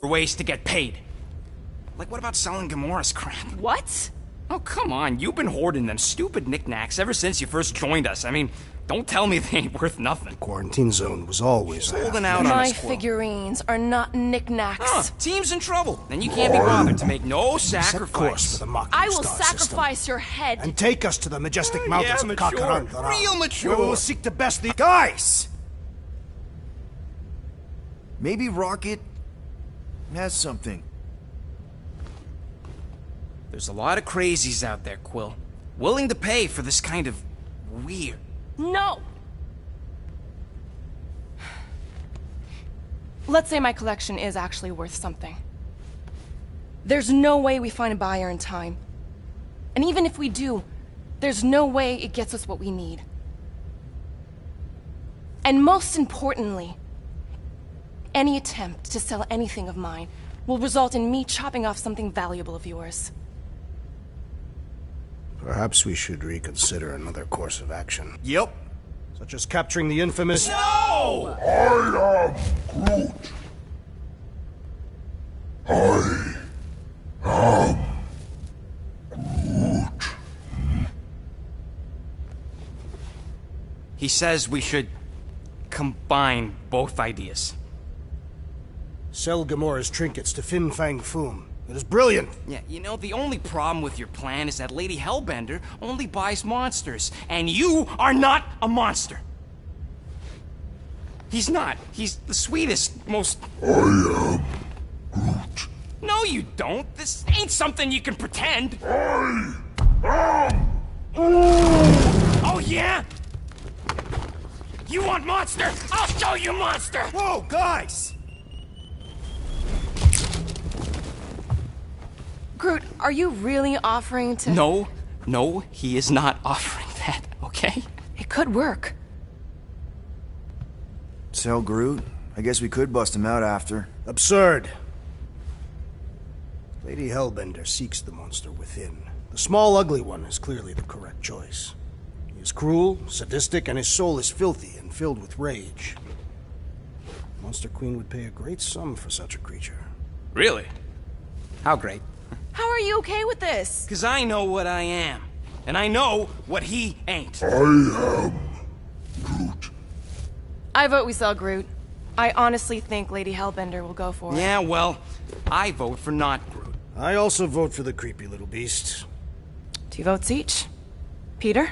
ways to get paid. Like, what about selling Gamora's crap? What? Oh, come on. You've been hoarding them stupid knickknacks ever since you first joined us. I mean, don't tell me they ain't worth nothing. Quarantine zone was always holding out on My us, Quill. figurines are not knickknacks. Huh, team's in trouble, and you can't be bothered to make no Set course sacrifice. for the Mocking I will Star sacrifice system. your head. And take us to the majestic mountains of mature. Kakarandara. Real mature. Where we will seek to best the... Guys! Maybe Rocket has something. There's a lot of crazies out there, Quill. Willing to pay for this kind of weird. No! Let's say my collection is actually worth something. There's no way we find a buyer in time. And even if we do, there's no way it gets us what we need. And most importantly, any attempt to sell anything of mine will result in me chopping off something valuable of yours. Perhaps we should reconsider another course of action. Yep. Such as capturing the infamous... No! I am Groot. I am Groot. He says we should combine both ideas. Sell Gamora's trinkets to Fin Fang Foom. It is brilliant. Yeah, you know, the only problem with your plan is that Lady Hellbender only buys monsters, and you are not a monster. He's not. He's the sweetest, most... I am Groot. No, you don't. This ain't something you can pretend. I am... Oh, yeah? You want monster? I'll show you monster! Whoa, guys! Groot, are you really offering to... No, he is not offering that, okay? It could work. Sell Groot? I guess we could bust him out after. Absurd. Lady Hellbender seeks the monster within. The small, ugly one is clearly the correct choice. He is cruel, sadistic, and his soul is filthy and filled with rage. Monster Queen would pay a great sum for such a creature. Really? How great? How are you okay with this? 'Cause I know what I am. And I know what he ain't. I am Groot. I vote we sell Groot. I honestly think Lady Hellbender will go for it. Yeah, well, I vote for not Groot. I also vote for the creepy little beast. 2 votes each. Peter?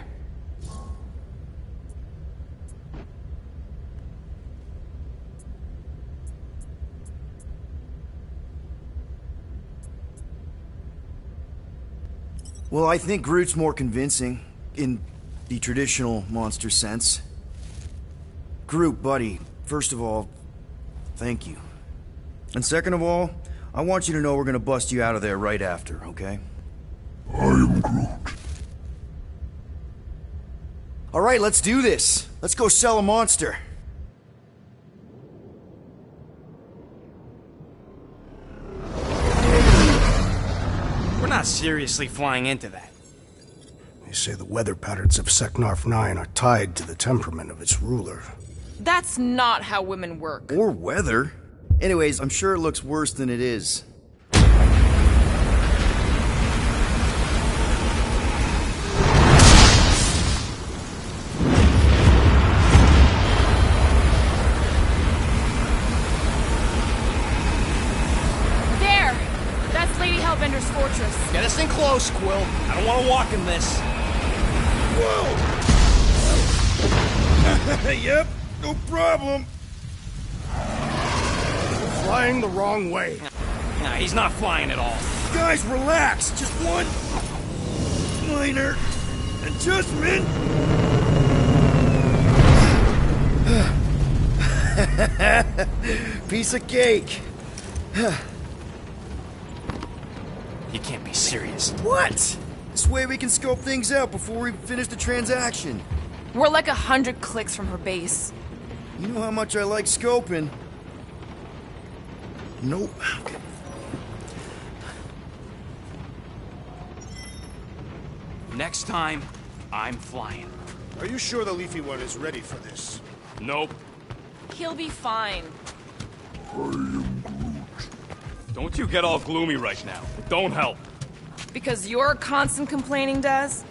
Well, I think Groot's more convincing, in the traditional monster sense. Groot, buddy, first of all, thank you. And second of all, I want you to know we're gonna bust you out of there right after, okay? I am Groot. Alright, let's do this. Let's go sell a monster. We're not seriously flying into that. They say the weather patterns of Seknarf 9 are tied to the temperament of its ruler. That's not how women work. Or weather. Anyways, I'm sure it looks worse than it is. There! That's Lady Hellbender's fortress. Get us in close, Quill. I don't want to walk in this. Yep, no problem. We're flying the wrong way. Nah, he's not flying at all. Guys, relax. Just one minor adjustment. Piece of cake. You can't be serious. What? This way we can scope things out before we finish the transaction. We're like 100 clicks from her base. You know how much I like scoping. Nope. Okay. Next time, I'm flying. Are you sure the Leafy One is ready for this? Nope. He'll be fine. I am Groot. Don't you get all gloomy right now. It don't help. Because your constant complaining does?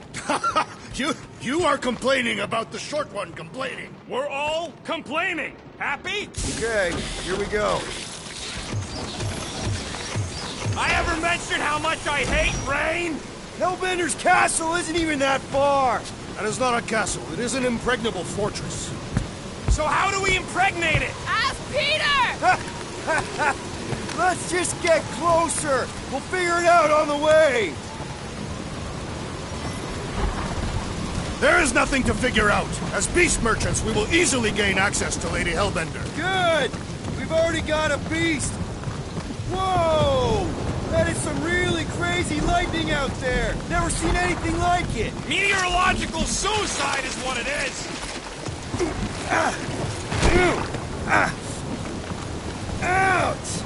You are complaining about the short one complaining. We're all complaining. Happy? Okay, here we go. I ever mentioned how much I hate rain? Hellbender's castle isn't even that far! That is not a castle. It is an impregnable fortress. So how do we impregnate it? Ask Peter! Let's just get closer! We'll figure it out on the way! There is nothing to figure out. As beast merchants, we will easily gain access to Lady Hellbender. Good! We've already got a beast! Whoa! That is some really crazy lightning out there! Never seen anything like it! Meteorological suicide is what it is! Ouch!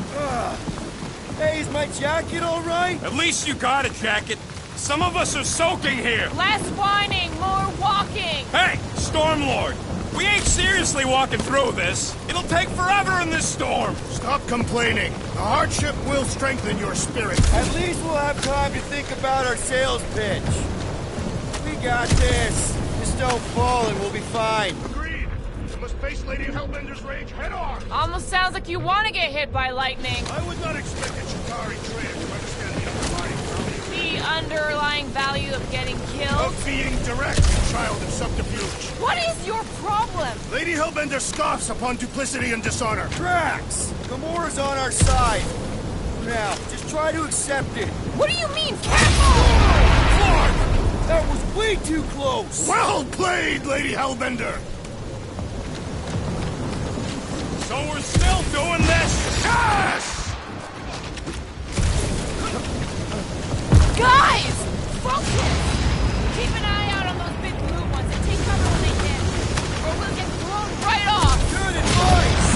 Hey, is my jacket all right? At least you got a jacket. Some of us are soaking here. Less whining, more walking! Hey, Stormlord! We ain't seriously walking through this. It'll take forever in this storm. Stop complaining. The hardship will strengthen your spirit. At least we'll have time to think about our sales pitch. We got this. Just don't fall and we'll be fine. Agreed. We must face Lady Hellbender's rage head on. Almost sounds like you want to get hit by lightning. I would not expect a Chitauri trader to understand the underlying value The underlying value of getting killed? of being direct, child of subterfuge. What is your problem? Lady Hellbender scoffs upon duplicity and dishonor. Drax! Gamora's on our side. Now, just try to accept it. What do you mean, careful? That was way too close! Well played, Lady Hellbender. So we're still doing this? Yes! Guys! Focus! Keep an eye out on those big blue ones and take cover when they hit. Or we'll get thrown right off! Good advice!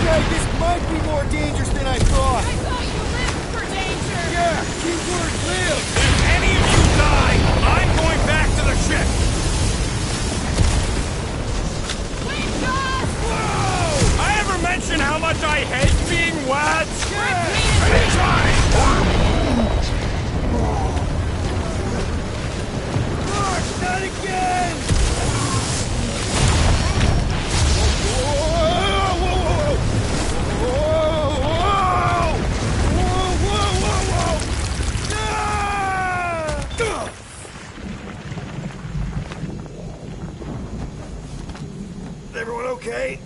Okay, this might be more dangerous than I thought. I thought you lived for danger! Yeah, keyword live! If any of you die, I'm going back to the ship. Wait, Josh! I ever mention how much I hate being wet? Mark, not again! Everyone okay?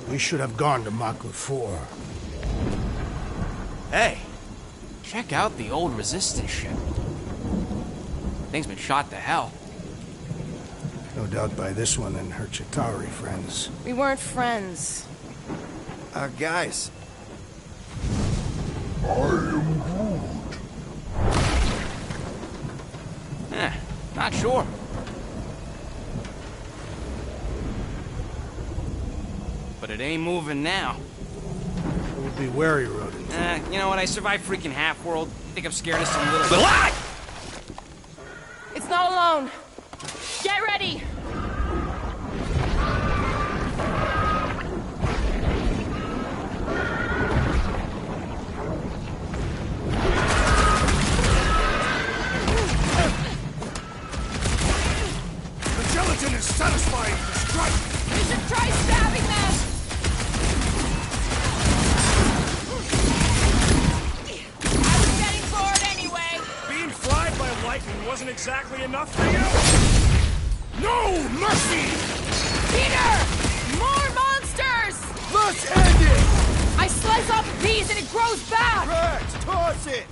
We should have gone to Mach 4. Hey, check out the old Resistance ship. Thing's been shot to hell. No doubt by this one and her Chitauri friends. We weren't friends. Guys. I am Groot. Not sure. But it ain't moving now. We'll be wary, rodent. You know what? I survived freaking Half-World. I think I'm scared of some little... What? It's not alone. Get ready! The gelatin is satisfying the strike. We should try stabbing them! I was getting bored anyway! Being fried by lightning wasn't exactly enough for you? No mercy! Peter! More monsters! Let's end it! I slice off a piece and it grows back! Drax, toss it!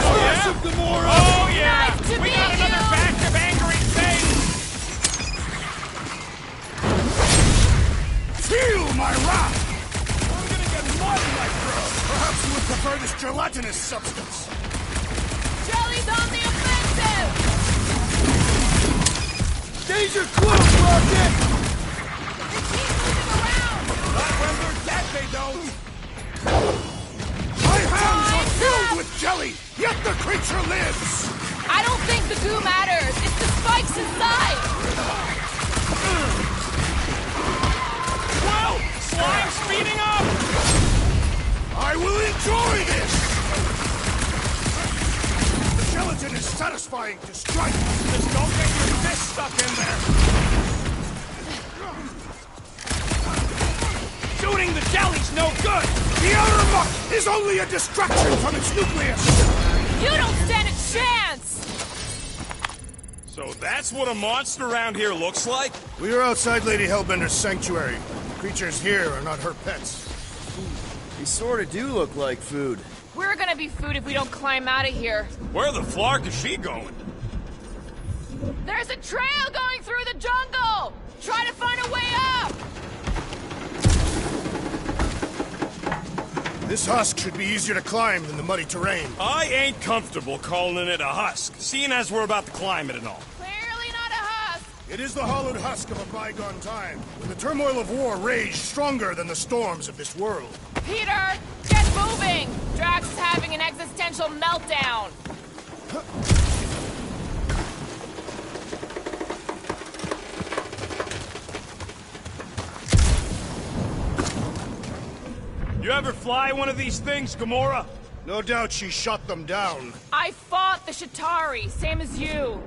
Awesome, Gamora! Oh yeah! Nice to We meet got another you. batch of angry things! Feel my wrath! I'm gonna get mud in my throat! Perhaps you would prefer this gelatinous substance. Jelly's on the offensive! Danger close, Rocket! They keep moving around! Not when they're dead, they don't! My hands are filled with jelly, yet the creature lives! I don't think the goo matters. It's the spikes inside. Whoa! Slime's speeding up! I will enjoy this! The gelatin is satisfying to strike. Just don't get your fist stuck in there! Shooting the jelly's no good! The outer muck is only a distraction from its nucleus! You don't stand a chance! So that's what a monster around here looks like? We are outside Lady Hellbender's sanctuary. Creatures here are not her pets. They sort of do look like food. We're gonna be food if we don't climb out of here. Where the flark is she going? There's a trail going through the jungle! Try to find a way up! This husk should be easier to climb than the muddy terrain. I ain't comfortable calling it a husk, seeing as we're about to climb it and all. Clearly not a husk! It is the hollowed husk of a bygone time, when the turmoil of war raged stronger than the storms of this world. Peter, get moving! Drax is having an existential meltdown! You ever fly one of these things, Gamora? No doubt she shot them down. I fought the Shatari, same as you.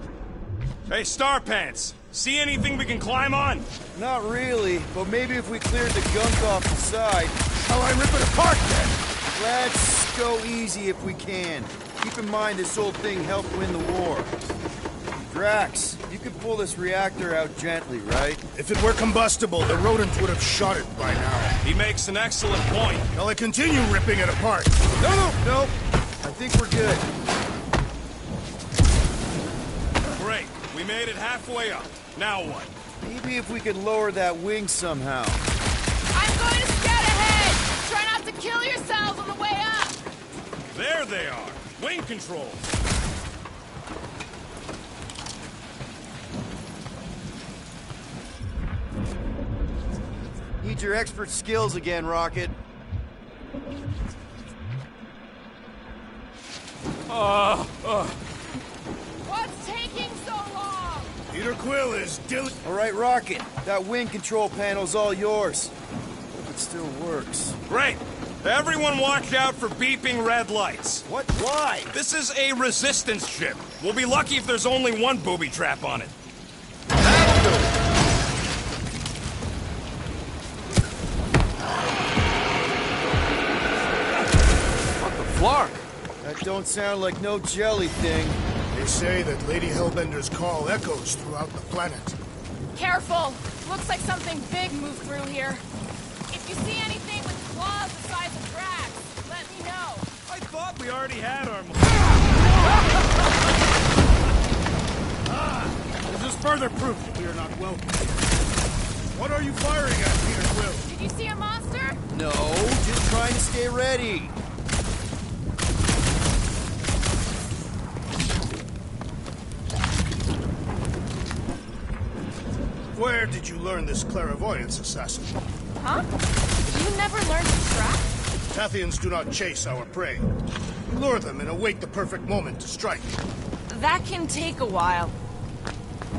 Hey, Starpants, see anything we can climb on? Not really, but maybe if we cleared the gunk off the side. Shall I rip it apart then? Let's go easy if we can. Keep in mind this old thing helped win the war. Drax, you could pull this reactor out gently, right? If it were combustible, the rodent would have shot it by now. He makes an excellent point. Shall I continue ripping it apart? No. I think we're good. Great, we made it halfway up. Now what? Maybe if we could lower that wing somehow. I'm going to scout ahead! Try not to kill yourselves on the way up! There they are. Wing control. Need your expert skills again, Rocket. What's taking so long? Peter Quill is All right, Rocket. That wing control panel's all yours. Hope it still works. Great. Everyone watch out for beeping red lights. What? Why? This is a resistance ship. We'll be lucky if there's only one booby trap on it. Flark! That don't sound like no jelly thing. They say that Lady Hellbender's call echoes throughout the planet. Careful! Looks like something big moved through here. If you see anything with claws the size of Drax, let me know. I thought we already had our... This is further proof that we are not welcome. What are you firing at, Peter Quill? Did you see a monster? No, just trying to stay ready. Where did you learn this clairvoyance, assassin? Huh? You never learned to track? Tathians do not chase our prey. We lure them and await the perfect moment to strike. That can take a while.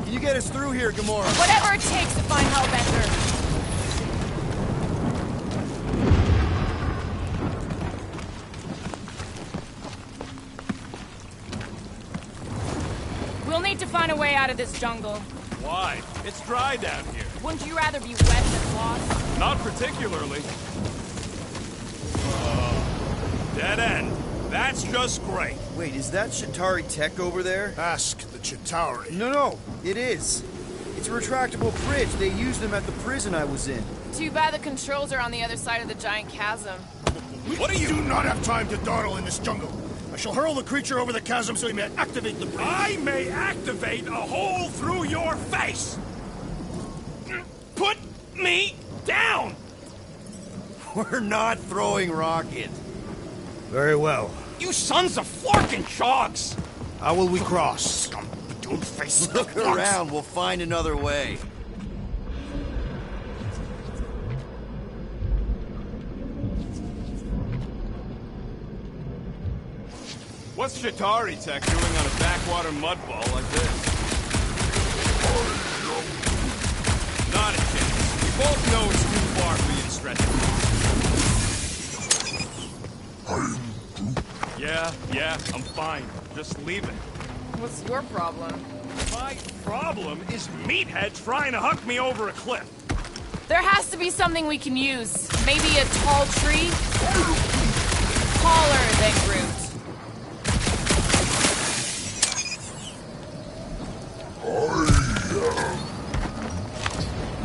Can you get us through here, Gamora? Whatever it takes to find Hellbender. We'll need to find a way out of this jungle. Why? It's dry down here. Wouldn't you rather be wet than lost? Not particularly. Dead end. That's just great. Wait, is that Shatari tech over there? Ask the Chitauri. No, it is. It's a retractable bridge. They used them at the prison I was in. Too bad the controls are on the other side of the giant chasm. What are We you... do not have time to dawdle in this jungle. I shall hurl the creature over the chasm so he may activate the bridge. I may activate a hole through your face! Put me down! We're not throwing Rocket. Very well. You sons of forking chogs! How will we cross? Look around, we'll find another way. What's Shatari Tech doing on a backwater mudball like this? Not a chance. We both know it's too far for you to stretch it. Yeah, I'm fine. Just leave it. What's your problem? My problem is Meathead trying to huck me over a cliff. There has to be something we can use. Maybe a tall tree? Taller than Groot.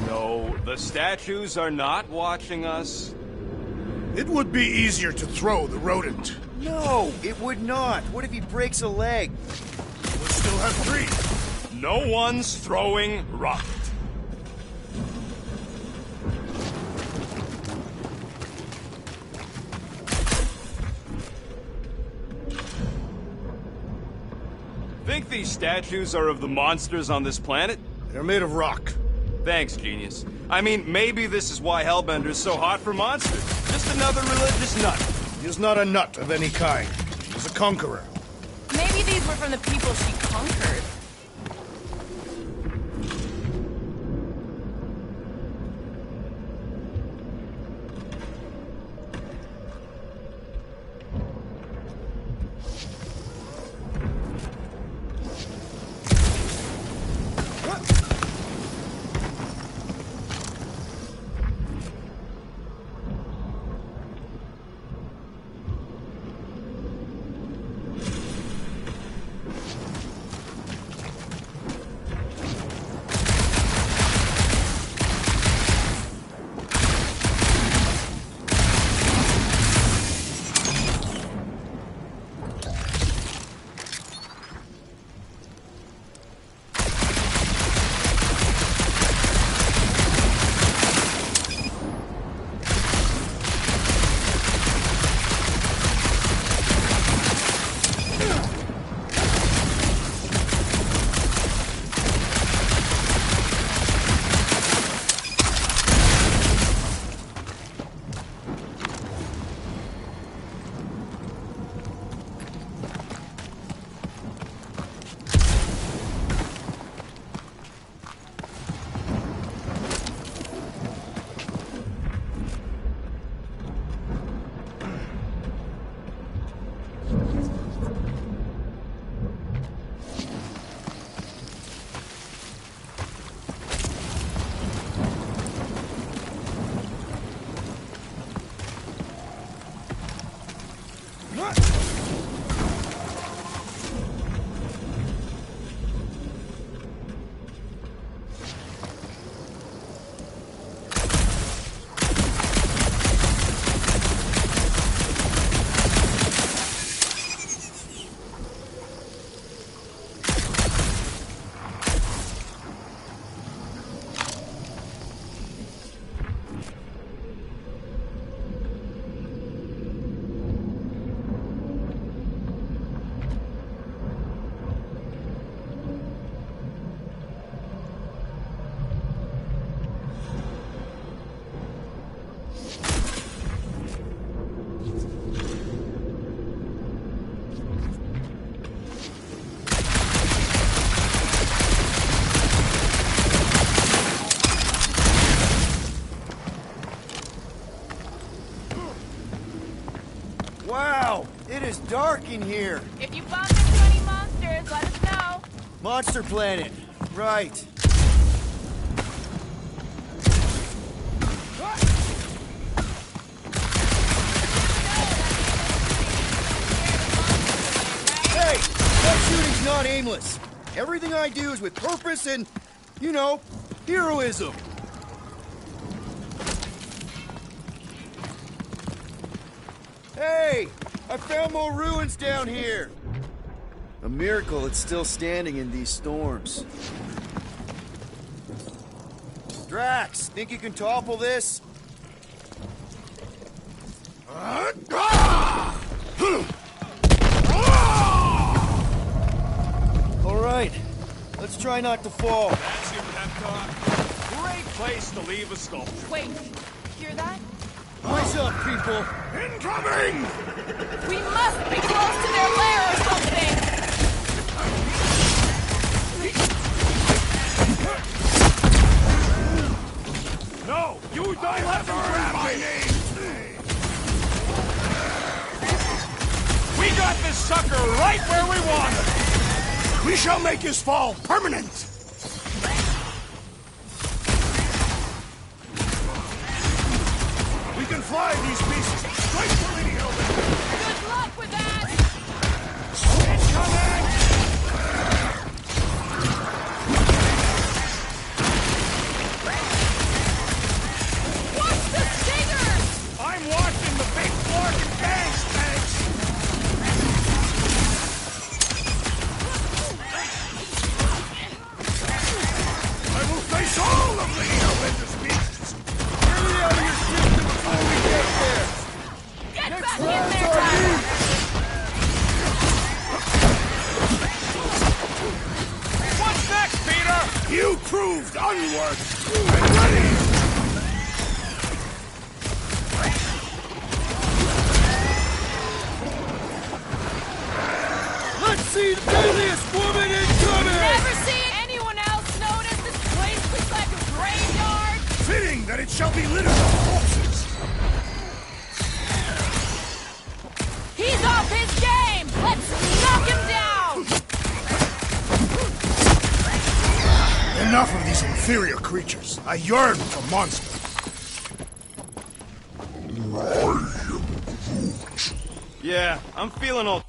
No, the statues are not watching us. It would be easier to throw the rodent. No, it would not. What if he breaks a leg? We'll still have 3. No one's throwing rocket. Think these statues are of the monsters on this planet? They're made of rock. Thanks, genius. I mean, maybe this is why Hellbender's so hot for monsters. Just another religious nut. He is not a nut of any kind. He is a conqueror. Maybe these were from the people she conquered. Wow, it is dark in here. If you bump into any monsters, let us know. Monster Planet. Right. Hey, that shooting's not aimless. Everything I do is with purpose and, you know, heroism. Hey, I found more ruins down here. A miracle it's still standing in these storms. Drax, think you can topple this? try not to fall. That's your pep talk. Great place to leave a sculpture. Wait, hear that? Eyes up, people! Incoming! We must be close to their lair or something! No! You don't let them grab my name! We got this sucker right where we want him! We shall make his fall permanent! We can fly these pieces straight to Lady Hellbender! Good luck with that! Incoming! Watch the stingers! I'm watching the big fork and bangs, thanks! I will face all of Lady Hellbender's beasts! Get it out of your system before we get there! Get back in there, Tyler! What's next, Peter? You proved unworthy and ready! Let's see the deadliest woman incoming! Never seen anyone else notice this place looks like a graveyard? Fitting that it shall be littered with corpses! He's off his game! Let's knock him down! Enough of these inferior creatures. I yearn for monsters. Yeah, I'm feeling all...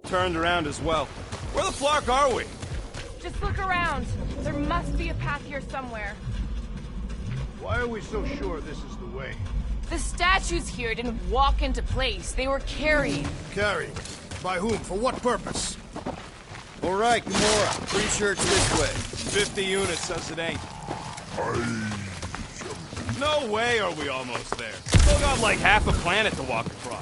turned around as well. Where the flark are we? Just look around. There must be a path here somewhere. Why are we so sure this is the way? The statues here didn't walk into place. They were carried. Carried. By whom? For what purpose? All right, Gamora. Pretty sure it's this way. 50 units says it ain't. No way are we almost there. Still got like half a planet to walk across.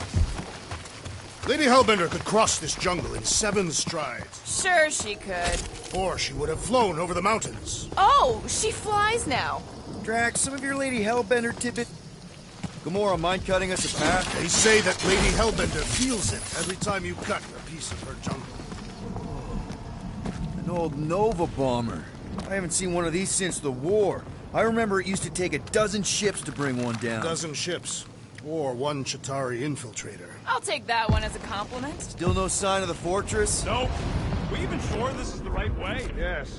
Lady Hellbender could cross this jungle in 7 strides. Sure she could. Or she would have flown over the mountains. Oh, she flies now. Drax, some of your Lady Hellbender tidbit. Gamora, mind cutting us a path? They say that Lady Hellbender feels it every time you cut a piece of her jungle. An old Nova bomber. I haven't seen one of these since the war. I remember it used to take a dozen ships to bring one down. 12 ships. Or 1 Chitauri infiltrator. I'll take that one as a compliment. Still no sign of the fortress? Nope. We even sure this is the right way? Yes.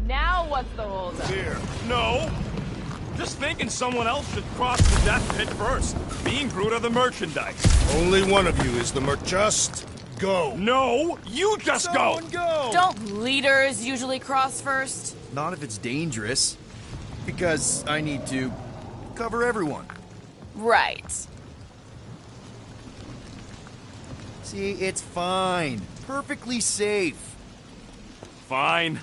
Now what's the holdup? Here. No. Just thinking someone else should cross the death pit first. Me and Groot are the merchandise. Only one of you is the Just go. No, you just Someone go! Don't leaders usually cross first? Not if it's dangerous. Because I need to cover everyone. Right. See, it's fine. Perfectly safe. Fine.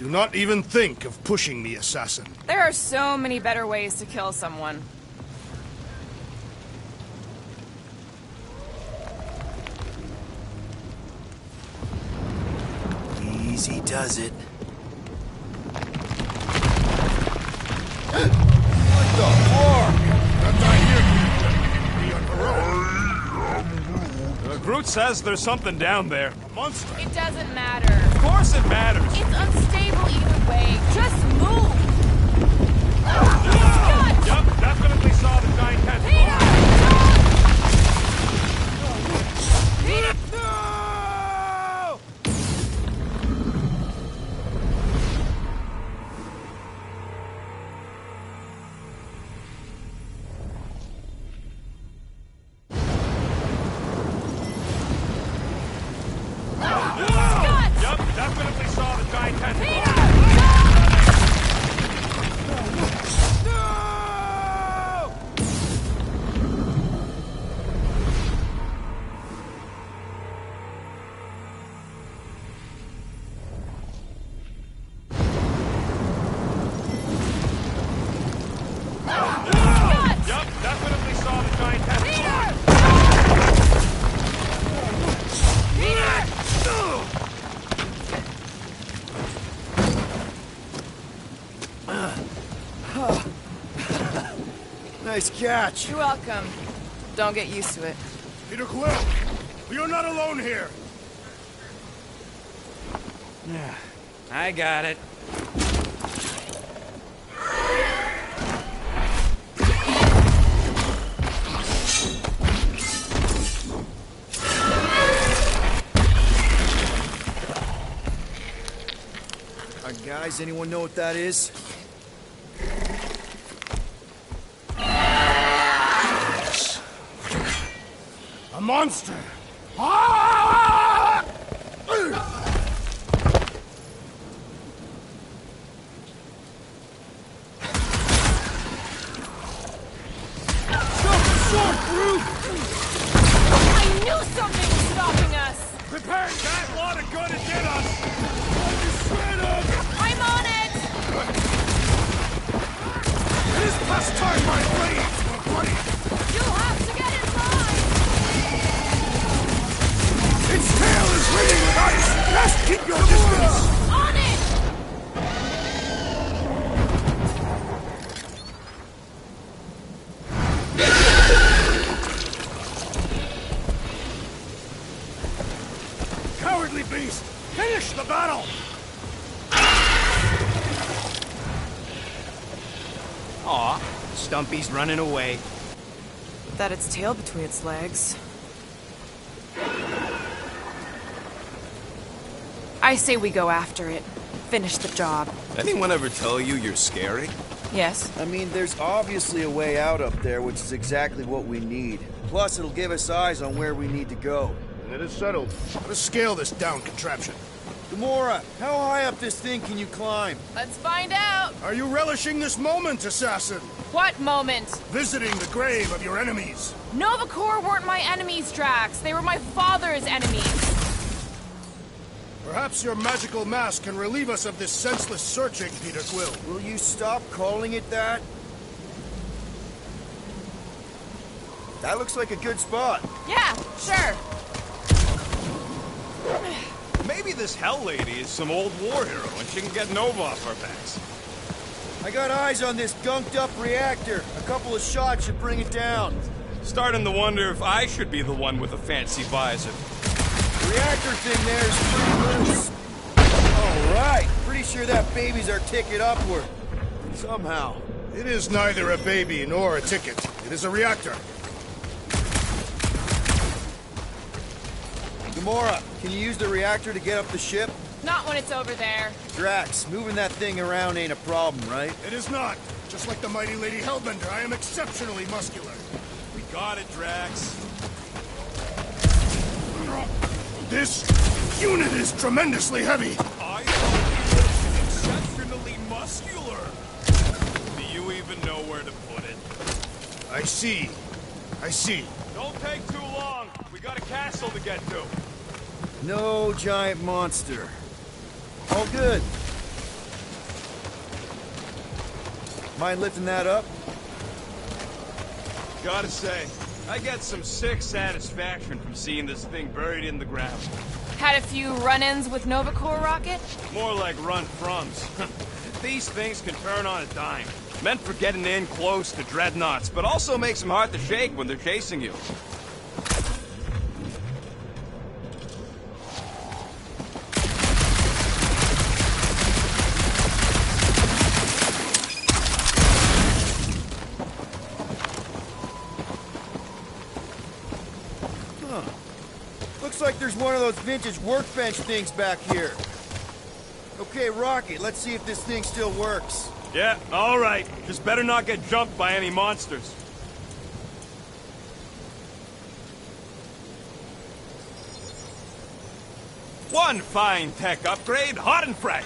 Do not even think of pushing the assassin. There are so many better ways to kill someone. Easy does it. What the fuck? That's not here. Be on parole. Groot says there's something down there. A monster. It doesn't matter. Of course it matters. It's unstable either way. Just move! Yup, definitely saw the giant head. Peter! Peter! No! Scott! Yup, definitely saw the giant head. Peter! Nice catch. You're welcome. Don't get used to it. Peter Quill, you're not alone here. Yeah, I got it. Guys, anyone know what that is? A monster! Ah! I knew something was stopping us! Prepare that lot of gun to get us! Shred him! I'm on it! It is past time, my blades, my buddy! You'll have to get inside! Its tail is ringing with ice! Best keep your distance! On it! Cowardly beast! Finish the battle! Aw, Stumpy's running away. That its tail between its legs. I say we go after it. Finish the job. Anyone ever tell you you're scary? Yes. I mean, there's obviously a way out up there, which is exactly what we need. Plus, it'll give us eyes on where we need to go. And it is settled. Let us scale this down contraption. Gamora, how high up this thing can you climb? Let's find out! Are you relishing this moment, assassin? What moment? Visiting the grave of your enemies. Nova Corps weren't my enemies, Drax. They were my father's enemies. Perhaps your magical mask can relieve us of this senseless searching, Peter Quill. Will you stop calling it that? That looks like a good spot. Yeah, sure. Maybe this Hell Lady is some old war hero and she can get Nova off our backs. I got eyes on this gunked up reactor. A couple of shots should bring it down. Starting to wonder if I should be the one with a fancy visor. The reactor thing there is pretty loose. All right, pretty sure that baby's our ticket upward. Somehow. It is neither a baby nor a ticket. It is a reactor. Gamora, can you use the reactor to get up the ship? Not when it's over there. Drax, moving that thing around ain't a problem, right? It is not. Just like the mighty Lady Hellbender, I am exceptionally muscular. We got it, Drax. This unit is tremendously heavy. I am exceptionally muscular. Do you even know where to put it? I see. I see. Don't take too long. We got a castle to get to. No giant monster. All good. Mind lifting that up? Gotta say, I get some sick satisfaction from seeing this thing buried in the ground. Had a few run-ins with Nova Corps rocket? More like run-froms. These things can turn on a dime. Meant for getting in close to dreadnoughts, but also makes them hard to shake when they're chasing you. Looks like there's one of those vintage workbench things back here. Okay, Rocket, let's see if this thing still works. Yeah, all right. Just better not get jumped by any monsters. One fine tech upgrade, hot and fresh.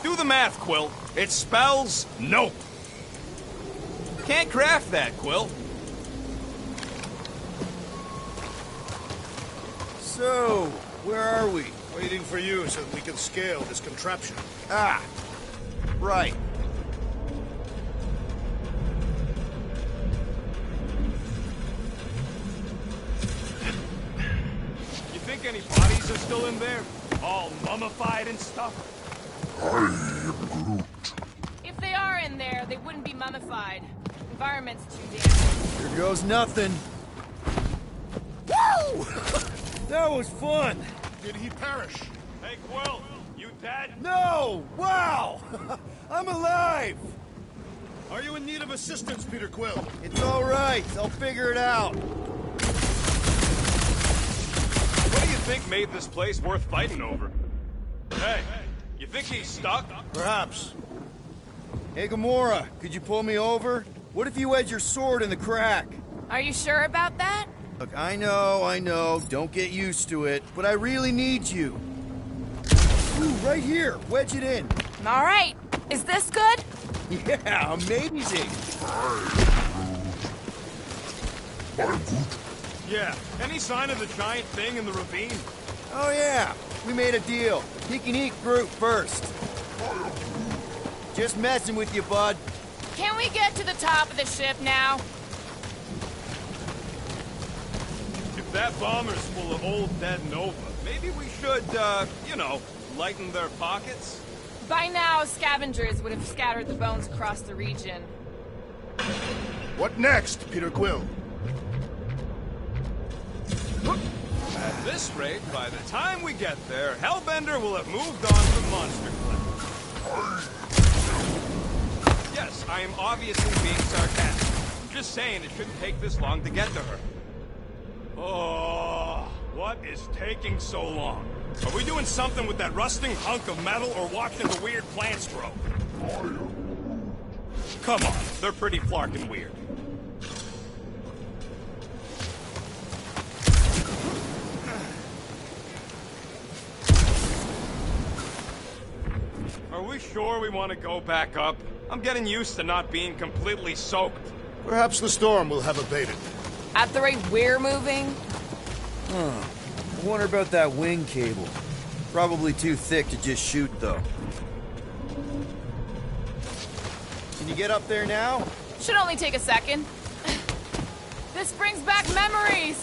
Do the math, Quill. It spells nope. Can't craft that, Quill. So, where are we? Waiting for you so that we can scale this contraption. Ah, right. You think any bodies are still in there? All mummified and stuff? I am Groot. If they are in there, they wouldn't be mummified. If environment's too damaged. Here goes nothing. Woo! That was fun. Did he perish? Hey, Quill, you dead? No! Wow! I'm alive! Are you in need of assistance, Peter Quill? It's all right. I'll figure it out. What do you think made this place worth fighting over? Hey, you think he's stuck? Perhaps. Hey, Gamora, could you pull me over? What if you wedge your sword in the crack? Are you sure about that? Look, I know. Don't get used to it. But I really need you. Ooh, right here. Wedge it in. All right. Is this good? Yeah, amazing. Yeah. Any sign of the giant thing in the ravine? Oh, yeah. We made a deal. He can eat Groot first. Just messing with you, bud. Can we get to the top of the ship now? If that bomber's full of old dead Nova, maybe we should, lighten their pockets? By now, scavengers would have scattered the bones across the region. What next, Peter Quill? At this rate, by the time we get there, Hellbender will have moved on from Monster Cliff. Yes, I am obviously being sarcastic. I'm just saying it shouldn't take this long to get to her. Oh, what is taking so long? Are we doing something with that rusting hunk of metal or watching the weird plants grow? Come on, they're pretty flarkin' weird. Are we sure we want to go back up? I'm getting used to not being completely soaked. Perhaps the storm will have abated. At the rate we're moving? I wonder about that wing cable. Probably too thick to just shoot, though. Can you get up there now? Should only take a second. This brings back memories!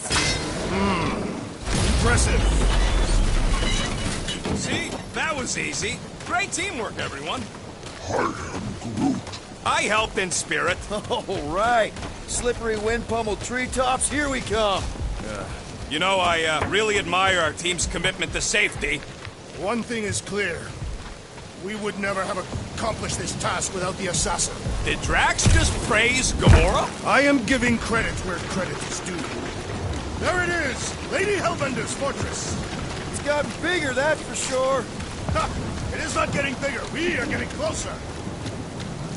Impressive. See? That was easy. Great teamwork, everyone. I am Groot. I helped in spirit. All right. Slippery wind-pummeled treetops, here we come. You know, I really admire our team's commitment to safety. One thing is clear. We would never have accomplished this task without the assassin. Did Drax just praise Gamora? I am giving credit where credit is due. There it is! Lady Hellbender's fortress! It's gotten bigger, that's for sure. Ha! It is not getting bigger. We are getting closer.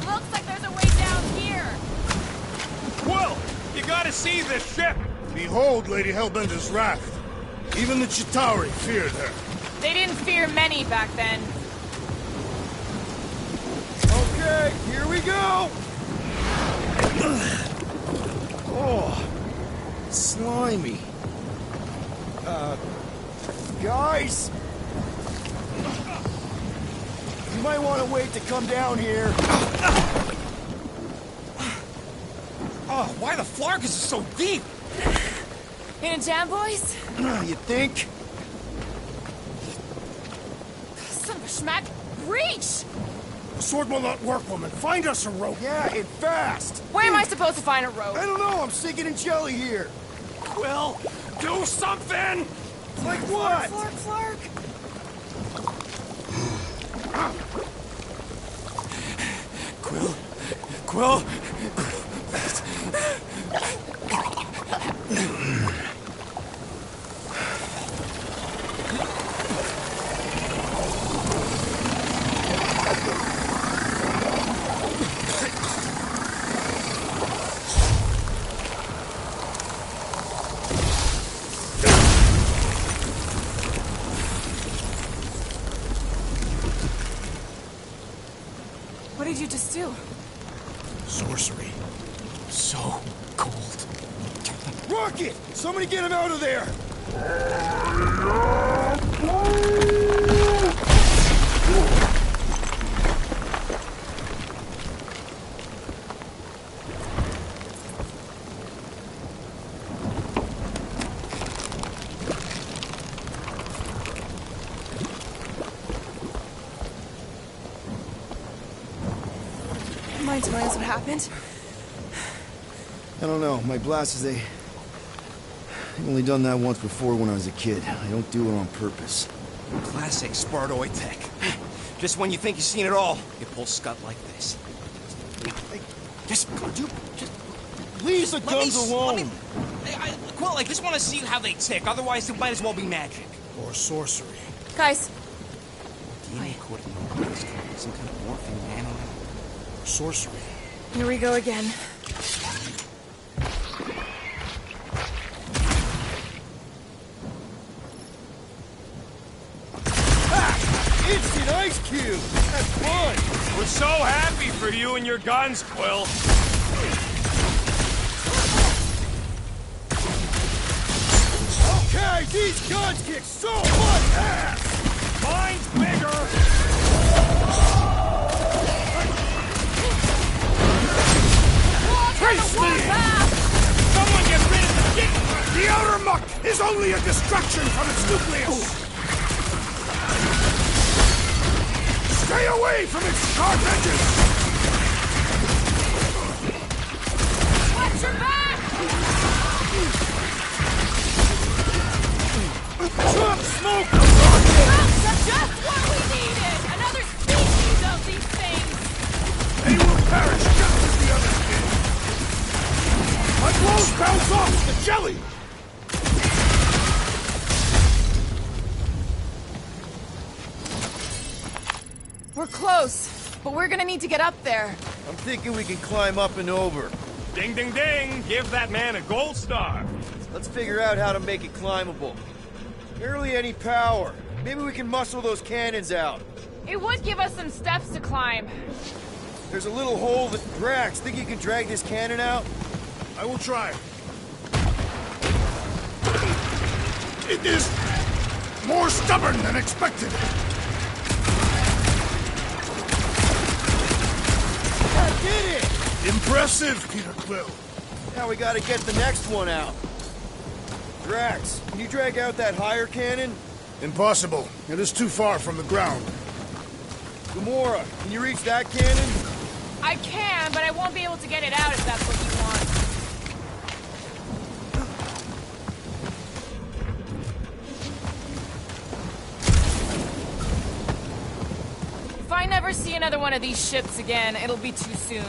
Looks like there's a way down here. Quill, you gotta see this ship. Behold Lady Hellbender's wrath. Even the Chitauri feared her. They didn't fear many back then. Okay, here we go! Oh, slimy. Guys? You might want to wait to come down here. Oh, why the Flarkus is so deep? In a jam, boys? You think? Son of a schmack. Reach! The sword will not work, woman. Find us a rope. Yeah, and fast! Where am I supposed to find a rope? I don't know, I'm sinking in jelly here. Quill, do something! Like what? Flark. Quill? What did you just do? Sorcery. So cold. Rocket! Somebody get him out of there! Mind telling us what happened? don't know. My blasters, I've only done that once before when I was a kid. I don't do it on purpose. Classic Spartoid tech. Just when you think you've seen it all, you pull scut like this. Just Leave the guns alone! Quill, I just want to see how they tick. Otherwise, it might as well be magic. Or sorcery. Guys, DNA coded some kind of morphine nano. Or sorcery. Here we go again. Instant ice cube! That's fun! We're so happy for you and your guns, Quill. Okay, these guns kick so much ass! Mine's bigger! Trace me! Someone get rid of the shit! The outer muck is only a distraction from its nucleus! Stay away from its sharp edges! watch your back! Drop smoke! Rocks are just what we needed! Another species of these things! They will perish just as the others did! My blows bounce off the jelly! We're close, but we're gonna need to get up there. I'm thinking we can climb up and over. Ding, ding, ding! Give that man a gold star! Let's figure out how to make it climbable. Barely any power. Maybe we can muscle those cannons out. It would give us some steps to climb. There's a little hole that... Drax, think you can drag this cannon out? I will try. It is more stubborn than expected. I did it! Impressive, Peter Quill. Now we gotta get the next one out. Drax, can you drag out that higher cannon? Impossible. It is too far from the ground. Gamora, can you reach that cannon? I can, but I won't be able to get it out if that's what you want. If I never see another one of these ships again, it'll be too soon.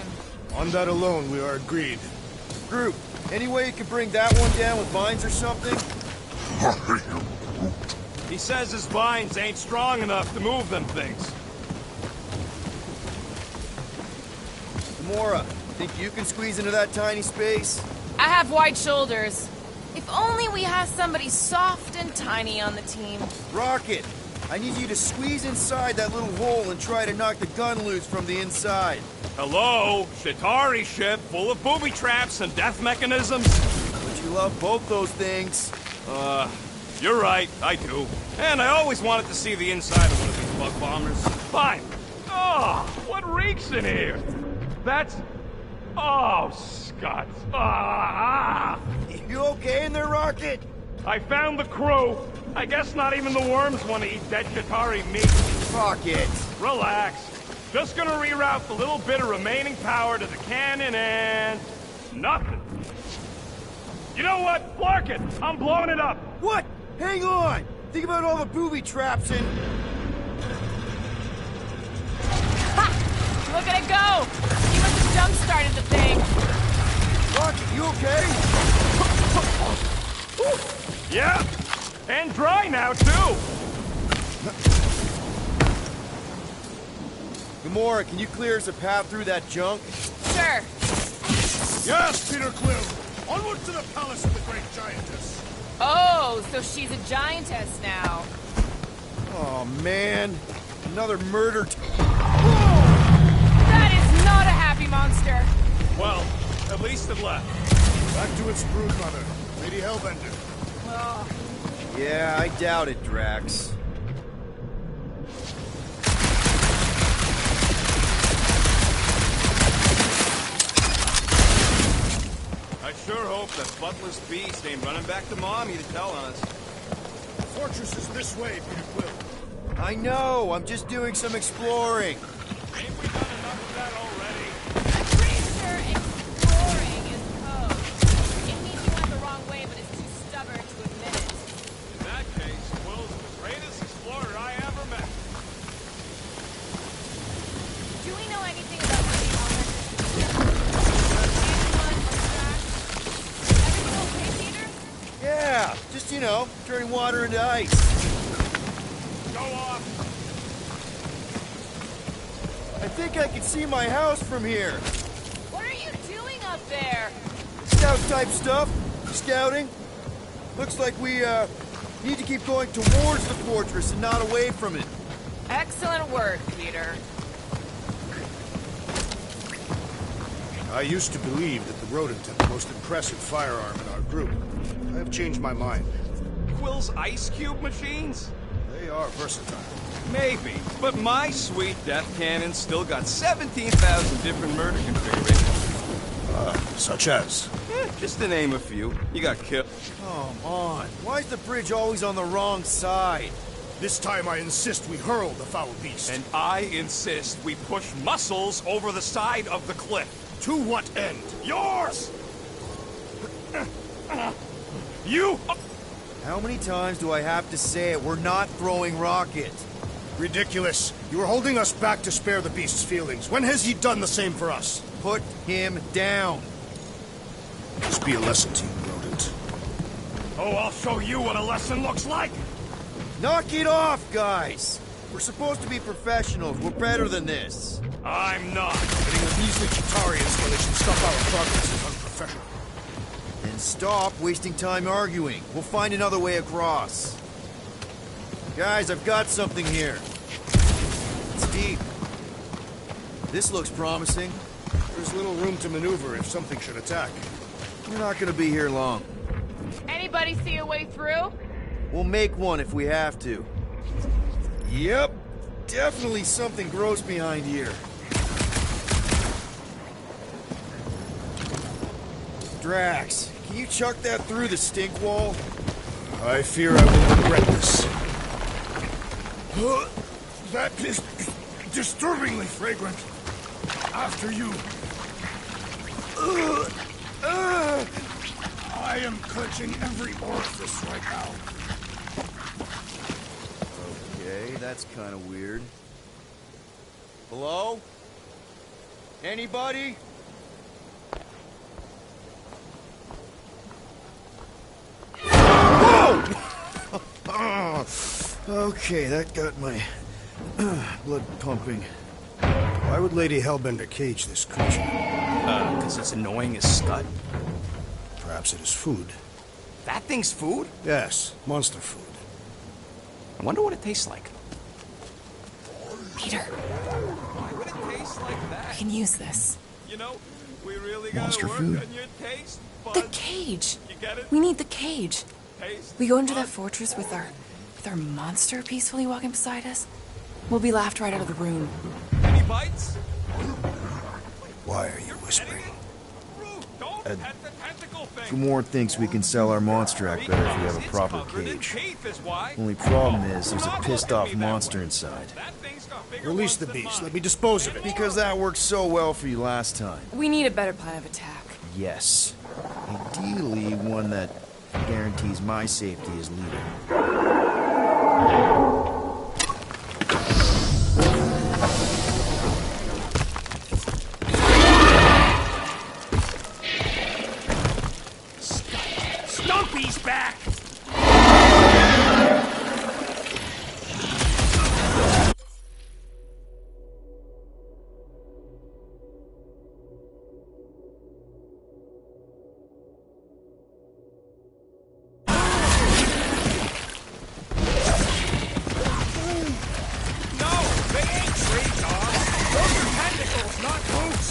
On that alone, we are agreed. Groot, any way you can bring that one down with vines or something? He says his vines ain't strong enough to move them things. Gamora, think you can squeeze into that tiny space? I have wide shoulders. If only we had somebody soft and tiny on the team. Rocket, I need you to squeeze inside that little hole and try to knock the gun loose from the inside. Hello? Chitauri ship full of booby traps and death mechanisms? But you love both those things. You're right, I do. And I always wanted to see the inside of one of these bug bombers. Fine. Oh, what reeks in here? That's... Oh, Scott. Ah! You okay in there, Rocket? I found the crew. I guess not even the worms want to eat dead Chitauri meat. Rocket. Relax. Just gonna reroute the little bit of remaining power to the cannon and... nothing. You know what? Flark it! I'm blowing it up! What? Hang on! Think about all the booby traps and... Ha! Look at it go! He must have jump-started the thing. Rocket, you okay? Yeah! And dry now, too! Gamora, can you clear us a path through that junk? Sure. Yes, Peter Quill. Onward to the palace of the great giantess. Oh, so she's a giantess now. Oh, man. Another murder... That is not a happy monster. Well, at least it left. Back to its broodmother, Lady Hellbender. Oh. Yeah, I doubt it, Drax. I sure hope that buttless beast ain't running back to Mommy to tell on us. The fortress is this way, Peter Quill. I know, I'm just doing some exploring. Ain't we done enough of that already? I'm pretty sure exploring is code. Just, you know, turning water into ice. Go off! I think I can see my house from here. What are you doing up there? Scout-type stuff. Scouting. Looks like we, need to keep going towards the fortress and not away from it. Excellent work, Peter. I used to believe that the rodent had the most impressive firearm in our group. I have changed my mind. Quill's ice cube machines? They are versatile. Maybe, but my sweet death cannon still got 17,000 different murder configurations. Such as? Just to name a few. You got killed. Come on. Why is the bridge always on the wrong side? This time I insist we hurl the foul beast. And I insist we push muscles over the side of the cliff. To what end? Yours! You... How many times do I have to say it? We're not throwing rockets. Ridiculous. You were holding us back to spare the beast's feelings. When has he done the same for us? Put him down. This be a lesson to you, rodent. Oh, I'll show you what a lesson looks like! Knock it off, guys! We're supposed to be professionals. We're better than this. I'm not. Getting a measly Chitarians when they should stop our progress is unprofessional. And stop wasting time arguing. We'll find another way across. Guys, I've got something here. It's deep. This looks promising. There's little room to maneuver if something should attack. We're not gonna be here long. Anybody see a way through? We'll make one if we have to. Yep. Definitely something gross behind here. Drax, can you chuck that through the stink wall? I fear I will regret this. That is disturbingly fragrant. After you. I am clenching every orifice right now. Okay, that's kind of weird. Hello? Anybody? Whoa! Okay, that got my blood pumping. Why would Lady Hellbender cage this creature? Because it's annoying as Scud. Perhaps it is food. That thing's food? Yes, monster food. I wonder what it tastes like. Peter, Why would it taste like I that? can use this. You know, we really gotta Monster work food. on your taste The buds. cage. You get it? We need the cage. Taste We go into that buds. fortress with our monster peacefully walking beside us. We'll be laughed right out of the room. Any bites? Why are you whispering? Rude, don't pet the tentacle thing. Gomorrah thinks we can sell our monster act better if we have a It's proper covered in cage. teeth is why. Only problem is Do there's a not pissed look at off me that monster way. inside. That thing's got bigger Release ones the than beast. mine. Let me dispose of it. Because that worked so well for you last time. We need a better plan of attack. Yes. Ideally, one that guarantees my safety as leader. Stumpy's back! No, they ain't tree dogs. Those are tentacles, not boots.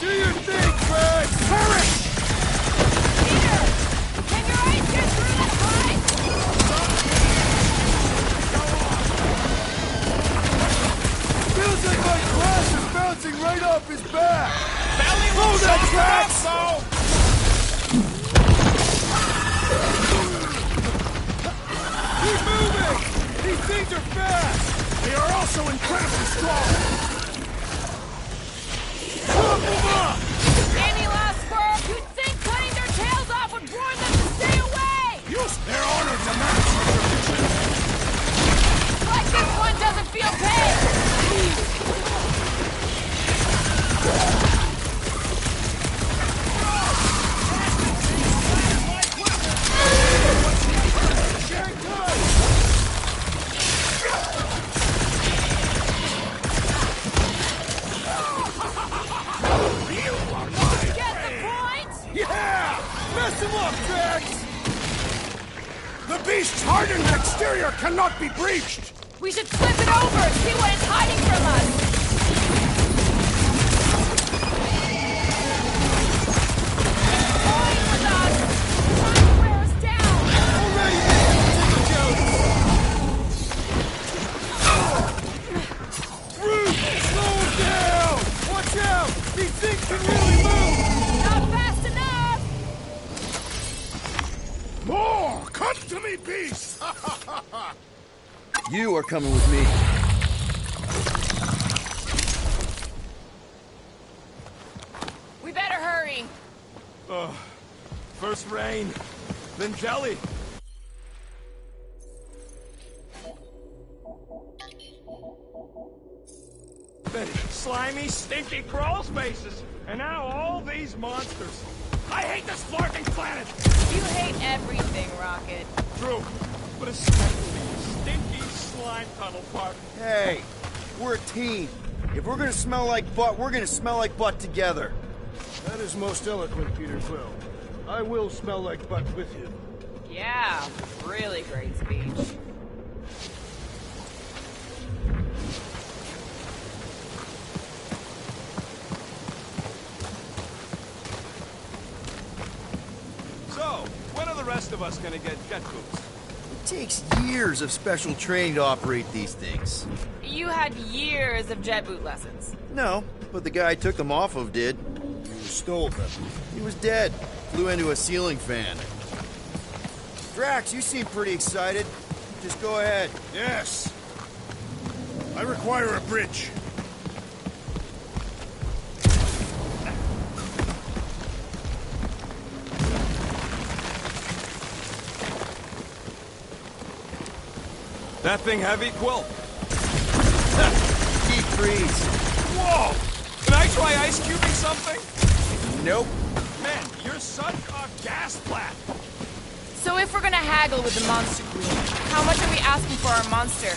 Do your thing, Fred! Hurry! Peter! Can your eyes get through that pipe? Feels like my glass is bouncing right off his back! Belly will that shut Drax! though! Keep moving! These things are fast! They are also incredibly strong. Chop them up! Any last squirrel? You'd think cutting their tails off would warn them to stay away! Use their honor to match retribution. Like this one doesn't feel pain! barrier cannot be breached! We should flip it over, see what it's hiding from us! Toying with us! Trying to wear us down! Already made Groot, slow him down! Watch out! These things can really move! Not fast enough! More! Come to me, beast! You are coming with me. We better hurry. First rain, then jelly. Then slimy, stinky crawl spaces. And now all these monsters. I hate this flarking planet! You hate everything, Rocket. True, but especially the stinky slime tunnel part. Hey, we're a team. If we're gonna smell like butt, we're gonna smell like butt together. That is most eloquent, Peter Quill. I will smell like butt with you. Yeah, really great speech. So, when are the rest of us gonna get jet boots? It takes years of special training to operate these things. You had years of jet boot lessons. No, but the guy I took them off of did. You stole them. He was dead. Flew into a ceiling fan. Drax, you seem pretty excited. Just go ahead. Yes. I require a bridge. That thing heavy, Quill? Deep freeze. Whoa! Can I try ice cubing something? Nope. Man, you're such a gas plat! So if we're gonna haggle with the monster queen, how much are we asking for our monster?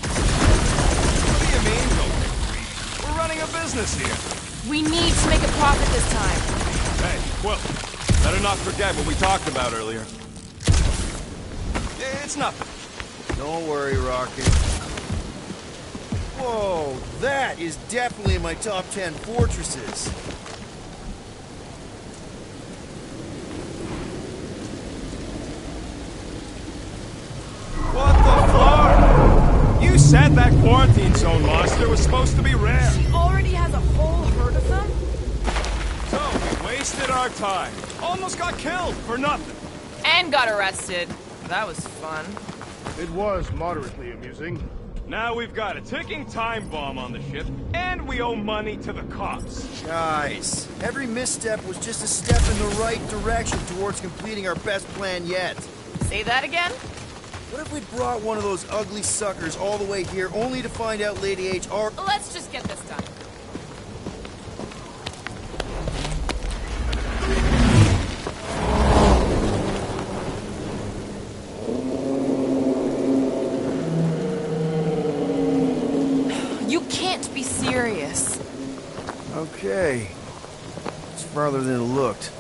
What do you mean, don't get greedy? We're running a business here. We need to make a profit this time. Hey, Quill, better not forget what we talked about earlier. It's nothing. Don't worry, Rocket. Whoa, that is definitely in my top 10 fortresses. What the fuck? You said that quarantine zone monster was supposed to be rare. She already has a whole herd of them? So, we wasted our time. Almost got killed for nothing. And got arrested. That was fun. It was moderately amusing. Now we've got a ticking time bomb on the ship, and we owe money to the cops. Guys, every misstep was just a step in the right direction towards completing our best plan yet. Say that again? What if we brought one of those ugly suckers all the way here only to find out Lady H are... Let's just get this done. You can't be serious. Okay. It's farther than it looked.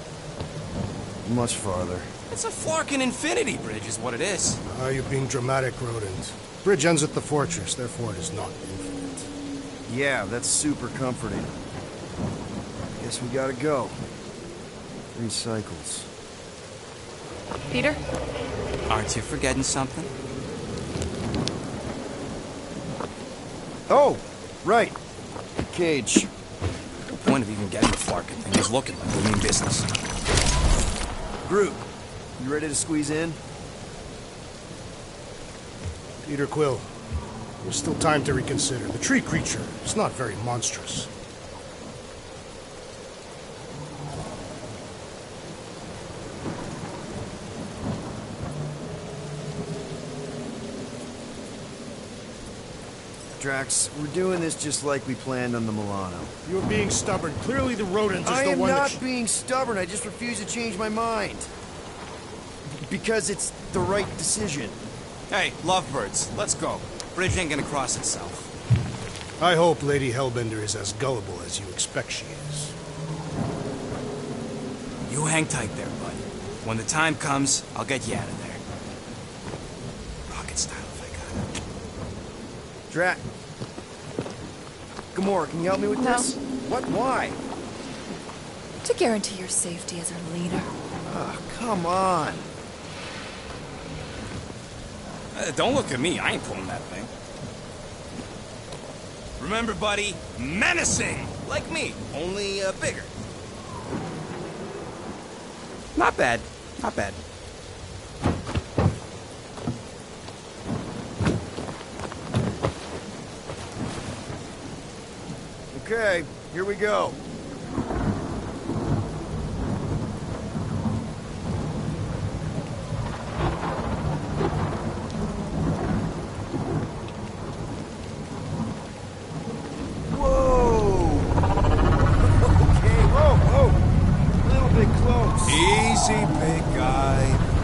Much farther. It's a flarkin' infinity bridge is what it is. Ah, you're being dramatic, Rodent. Bridge ends at the fortress, therefore it is not infinite. Yeah, that's super comforting. Guess we gotta go. 3 cycles. Peter? Aren't you forgetting something? Oh, right. The cage. The point of even getting the flarkin' thing is looking like we mean business. Groot, you ready to squeeze in? Peter Quill, there's still time to reconsider. The tree creature is not very monstrous. Drax, we're doing this just like we planned on the Milano. You're being stubborn. Clearly the rodent is I the am one not that... being stubborn, I just refuse to change my mind. Because it's the right decision. Hey, lovebirds, let's go. Bridge ain't gonna cross itself. I hope Lady Hellbender is as gullible as you expect she is. You hang tight there, bud. When the time comes, I'll get you out of there. Drat. Gamora, can you help me with No. this? What? Why? To guarantee your safety as our leader. Ah, come on. Don't look at me. I ain't pulling that thing. Remember, buddy, menacing! Like me, only bigger. Not bad. Not bad. Okay, here we go. Easy, big guy.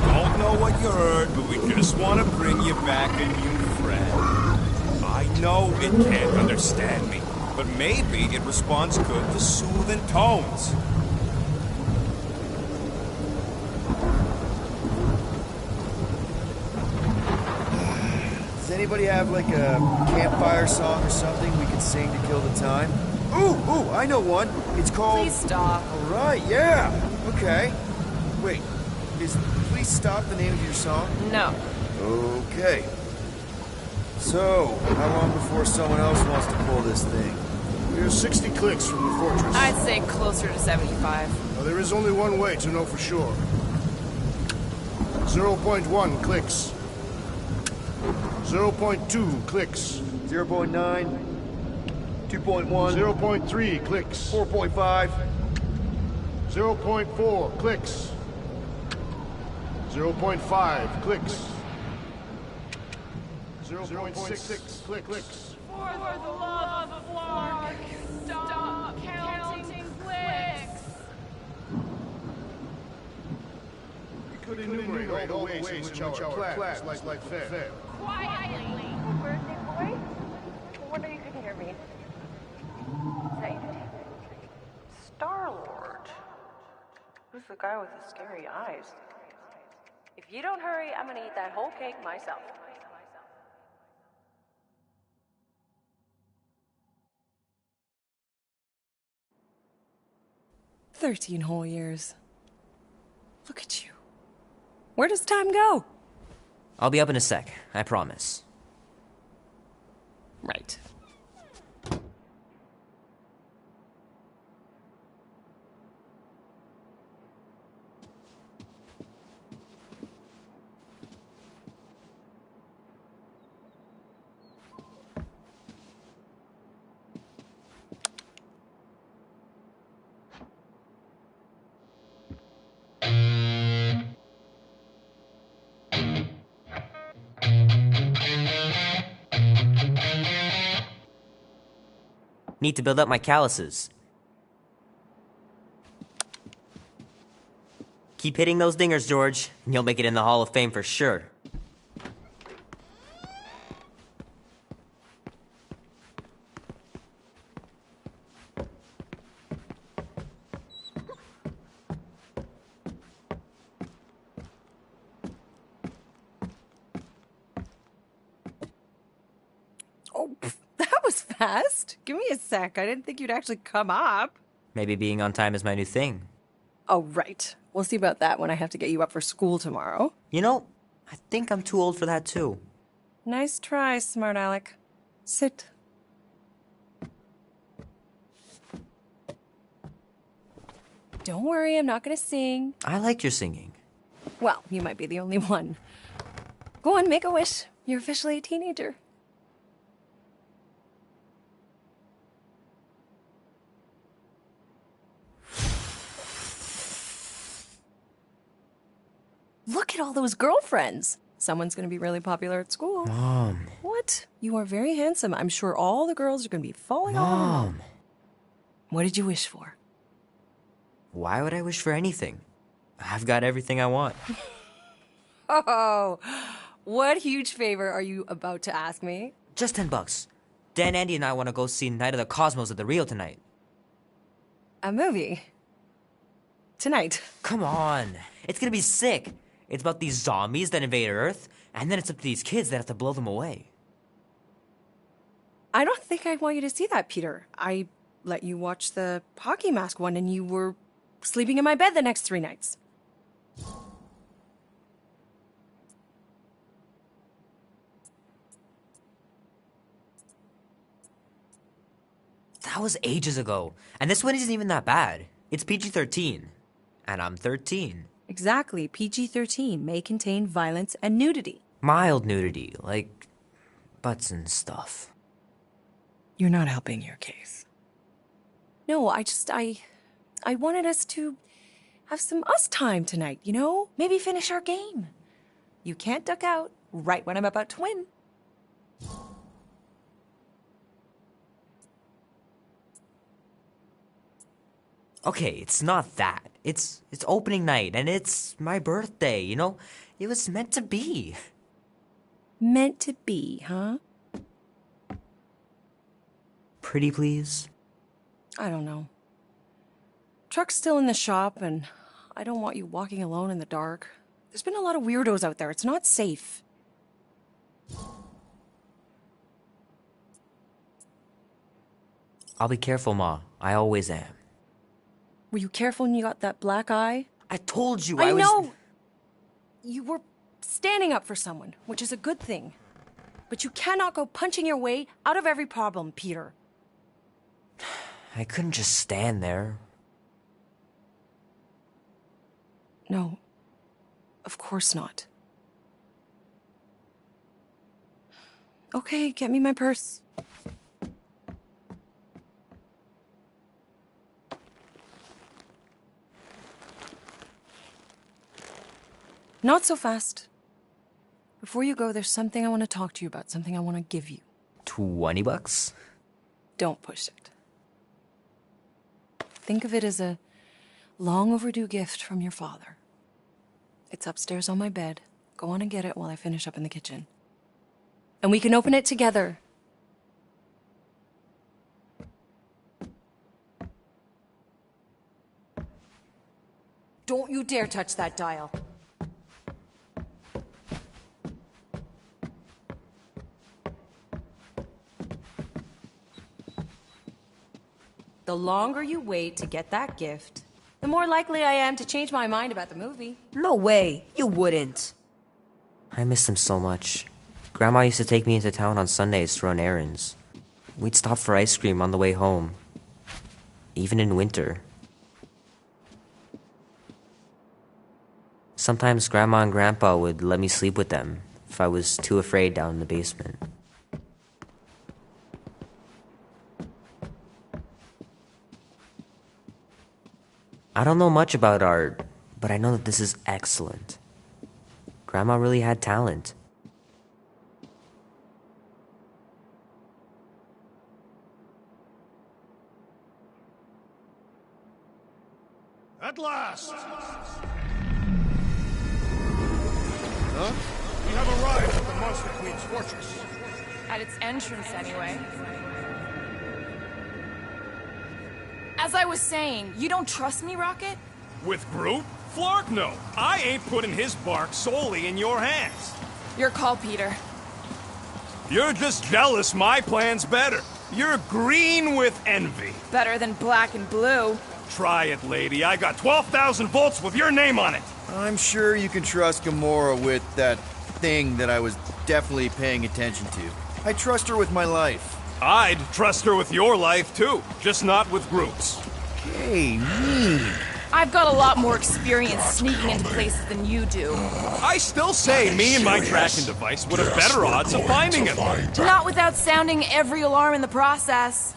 Don't know what you heard, but we just want to bring you back a new friend. I know it can't understand me, but maybe it responds good to soothing tones. Does anybody have like a campfire song or something we could sing to kill the time? Ooh, I know one. It's called... Please stop. All right, yeah. Okay. Wait, is Please Stop the name of your song? No. Okay. So, how long before someone else wants to pull this thing? We're 60 clicks from the fortress. I'd say closer to 75. Now, there is only one way to know for sure. 0.1 clicks. 0.2 clicks. 0.9. 2.1. 0.3 clicks. 4.5. 0.4 clicks. 0.5 clicks. 0.6 clicks. For the love of Clark, stop counting clicks. We could enumerate all the ways in which our class is like fair. Quietly. Birthday boy? No wonder you couldn't hear me. Is that you? Star-Lord. Who's the guy with the scary eyes? If you don't hurry, I'm gonna eat that whole cake myself. "13 whole years. Look at you. Where does time go?" I'll be up in a sec, I promise. Right. Need to build up my calluses. Keep hitting those dingers, George, and you'll make it in the Hall of Fame for sure. Oh, that was fast. Give me a sec. I didn't think you'd actually come up. Maybe being on time is my new thing. Oh, right. We'll see about that when I have to get you up for school tomorrow. You know, I think I'm too old for that too. Nice try, smart Alec. Sit. Don't worry, I'm not gonna sing. I like your singing. Well, you might be the only one. Go on, make a wish. You're officially a teenager. Look at all those girlfriends. Someone's gonna be really popular at school. Mom. What? You are very handsome. I'm sure all the girls are gonna be falling all over you. Mom. What did you wish for? Why would I wish for anything? I've got everything I want. Oh, what huge favor are you about to ask me? Just $10. Dan, Andy, and I want to go see Night of the Cosmos at the Rio tonight. A movie? Tonight? Come on. It's gonna be sick. It's about these zombies that invade Earth, and then it's up to these kids that have to blow them away. I don't think I want you to see that, Peter. I let you watch the hockey mask one and you were sleeping in my bed the next 3 nights. That was ages ago. And this one isn't even that bad. It's PG-13. And I'm 13. Exactly. PG-13 may contain violence and nudity. Mild nudity, like butts and stuff. You're not helping your case. No, I wanted us to have some us time tonight, you know? Maybe finish our game. You can't duck out right when I'm about to win. Okay, it's not that. It's opening night, and it's my birthday, you know? It was meant to be. Meant to be, huh? Pretty please? I don't know. Truck's still in the shop, and I don't want you walking alone in the dark. There's been a lot of weirdos out there. It's not safe. I'll be careful, Ma. I always am. Were you careful when you got that black eye? I told you I know! You were standing up for someone, which is a good thing. But you cannot go punching your way out of every problem, Peter. I couldn't just stand there. No. Of course not. Okay, get me my purse. Not so fast. Before you go, there's something I want to talk to you about, something I want to give you. $20? Don't push it. Think of it as a long overdue gift from your father. It's upstairs on my bed. Go on and get it while I finish up in the kitchen. And we can open it together. Don't you dare touch that dial. The longer you wait to get that gift, the more likely I am to change my mind about the movie. No way, you wouldn't. I miss him so much. Grandma used to take me into town on Sundays to run errands. We'd stop for ice cream on the way home. Even in winter. Sometimes Grandma and Grandpa would let me sleep with them if I was too afraid down in the basement. I don't know much about art, but I know that this is excellent. Grandma really had talent. At last! Huh? We have arrived at the Monster Queen's fortress. At its entrance, anyway. As I was saying, you don't trust me, Rocket? With Groot? Flark, no. I ain't putting his bark solely in your hands. Your call, Peter. You're just jealous my plan's better. You're green with envy. Better than black and blue. Try it, lady. I got 12,000 volts with your name on it. I'm sure you can trust Gamora with that thing that I was definitely paying attention to. I trust her with my life. I'd trust her with your life, too. Just not with Groot's. Hey, mean. I've got a lot more experience sneaking into places than you do. I still say me and my tracking device would have better odds of finding him. Not without sounding every alarm in the process.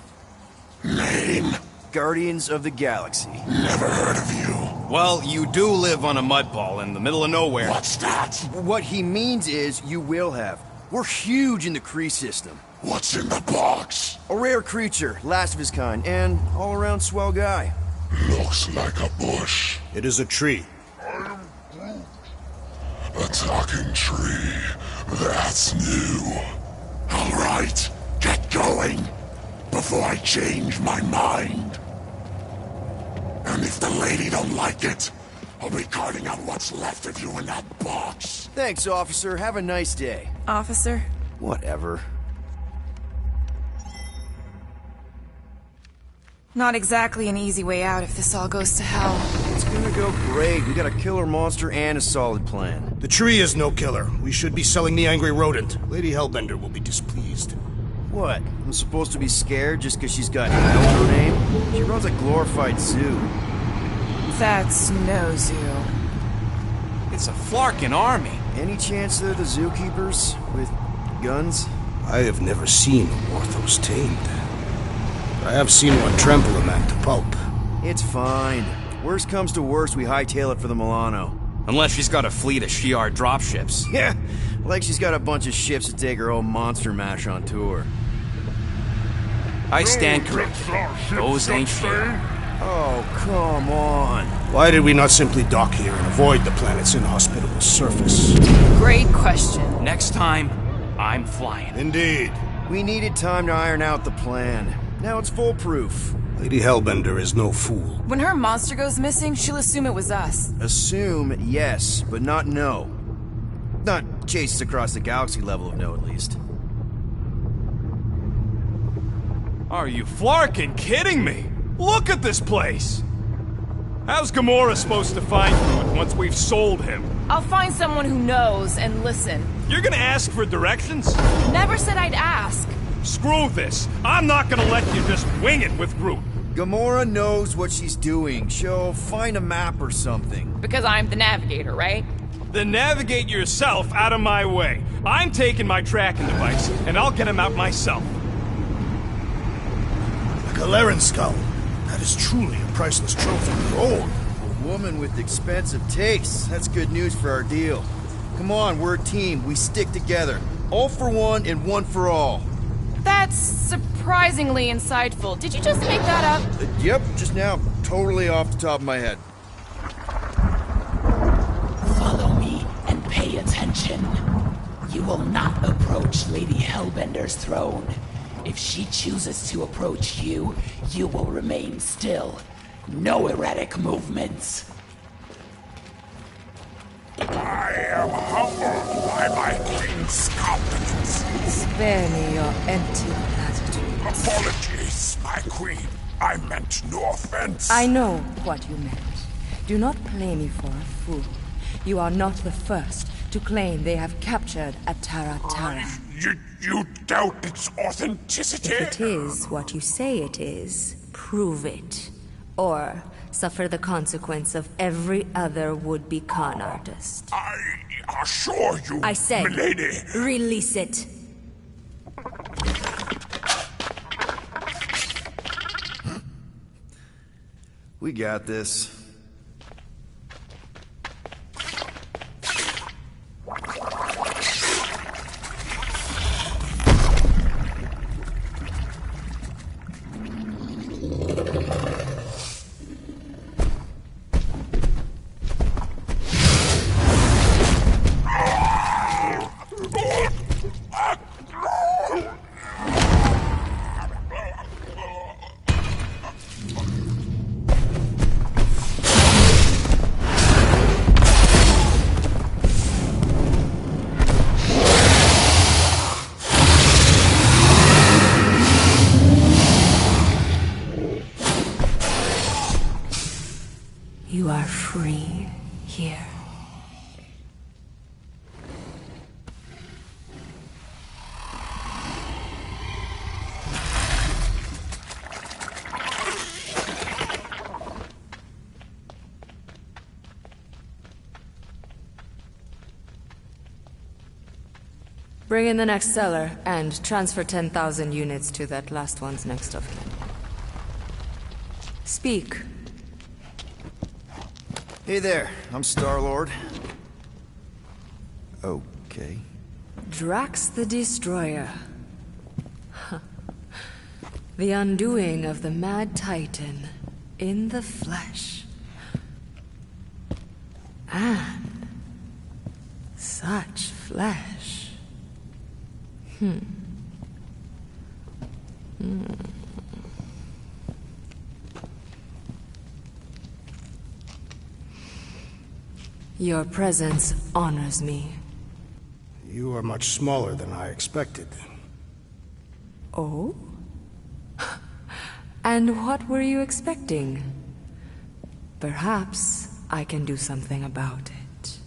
Name? Guardians of the Galaxy. Never heard of you. Well, you do live on a mud ball in the middle of nowhere. What's that? What he means is you will have. We're huge in the Kree system. What's in the box? A rare creature, last of his kind, and all-around swell guy. Looks like a bush. It is a tree. I am Groot. A talking tree. That's new. All right, get going before I change my mind. And if the lady don't like it, I'll be carting out what's left of you in that box. Thanks, officer. Have a nice day. Officer? Whatever. Not exactly an easy way out if this all goes to hell. It's gonna go great. We got a killer monster and a solid plan. The tree is no killer. We should be selling the angry rodent. Lady Hellbender will be displeased. What? I'm supposed to be scared just because she's got hell in her name? She runs a glorified zoo. That's no zoo. It's a Flarkin army. Any chance they're the zookeepers? With guns? I have never seen a Warthos tamed. I have seen one trample a man to pulp. It's fine. Worst comes to worst, we hightail it for the Milano. Unless she's got a fleet of Shi'ar dropships. Yeah, like she's got a bunch of ships to take her own monster mash on tour. I stand corrected. Those ain't Shi'ar. Oh, come on. Why did we not simply dock here and avoid the planet's inhospitable surface? Great question. Next time, I'm flying. Indeed. We needed time to iron out the plan. Now it's foolproof. Lady Hellbender is no fool. When her monster goes missing, she'll assume it was us. Assume, yes, but not no. Not chase us across the galaxy level of no, at least. Are you Flarkin kidding me? Look at this place! How's Gamora supposed to find Groot once we've sold him? I'll find someone who knows and listen. You're gonna ask for directions? Never said I'd ask. Screw this! I'm not gonna let you just wing it with Groot. Gamora knows what she's doing. She'll find a map or something. Because I'm the navigator, right? Then navigate yourself out of my way. I'm taking my tracking device, and I'll get him out myself. A Galeran skull. That is truly a priceless trophy. Behold. A woman with expensive tastes. That's good news for our deal. Come on, we're a team. We stick together. All for one and one for all. That's surprisingly insightful. Did you just make that up? Yep, just now. Totally off the top of my head. Follow me and pay attention. You will not approach Lady Hellbender's throne. If she chooses to approach you, you will remain still. No erratic movements. I am humbled by my king's competence. Spare me your empty platitudes. Apologies, my queen. I meant no offense. I know what you meant. Do not play me for a fool. You are not the first to claim they have captured a Tara. You doubt its authenticity? If it is what you say it is, prove it. Or suffer the consequence of every other would-be con artist. I assure you, I said, milady. Release it. We got this. You are free here. Bring in the next seller, and transfer 10,000 units to that last one's next of kin. Speak. Hey there, I'm Star-Lord. Okay. Drax the Destroyer. The undoing of the Mad Titan in the flesh. And such flesh. Your presence honors me. You are much smaller than I expected. Oh? And what were you expecting? Perhaps I can do something about it.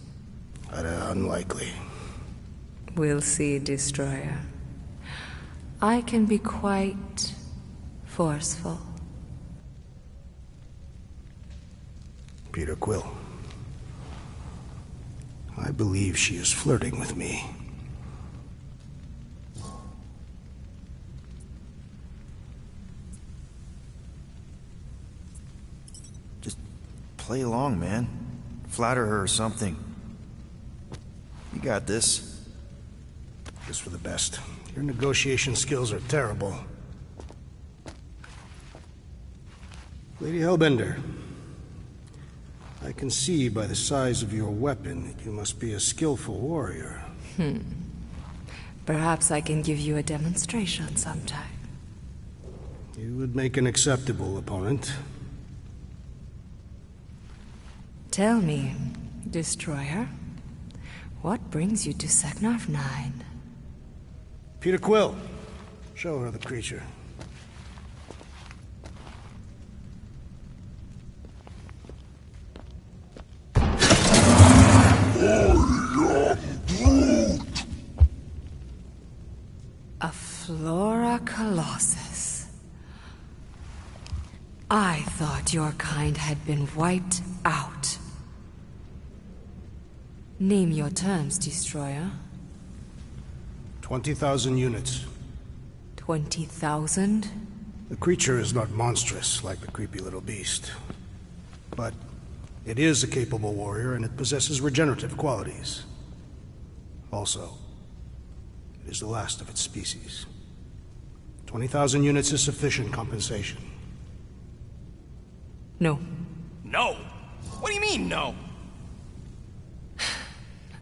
Unlikely. We'll see, Destroyer. I can be quite forceful. Peter Quill. I believe she is flirting with me. Just play along, man. Flatter her or something. You got this. Just for the best. Your negotiation skills are terrible. Lady Hellbender, I can see by the size of your weapon that you must be a skillful warrior. Perhaps I can give you a demonstration sometime. You would make an acceptable opponent. Tell me, Destroyer, what brings you to Seknarf 9? Peter Quill, show her the creature. A Flora Colossus. I thought your kind had been wiped out. Name your terms, Destroyer. 20,000 units. 20,000? The creature is not monstrous like the creepy little beast. But it is a capable warrior and it possesses regenerative qualities. Also, it is the last of its species. 20,000 units is sufficient compensation. No. No? What do you mean, no?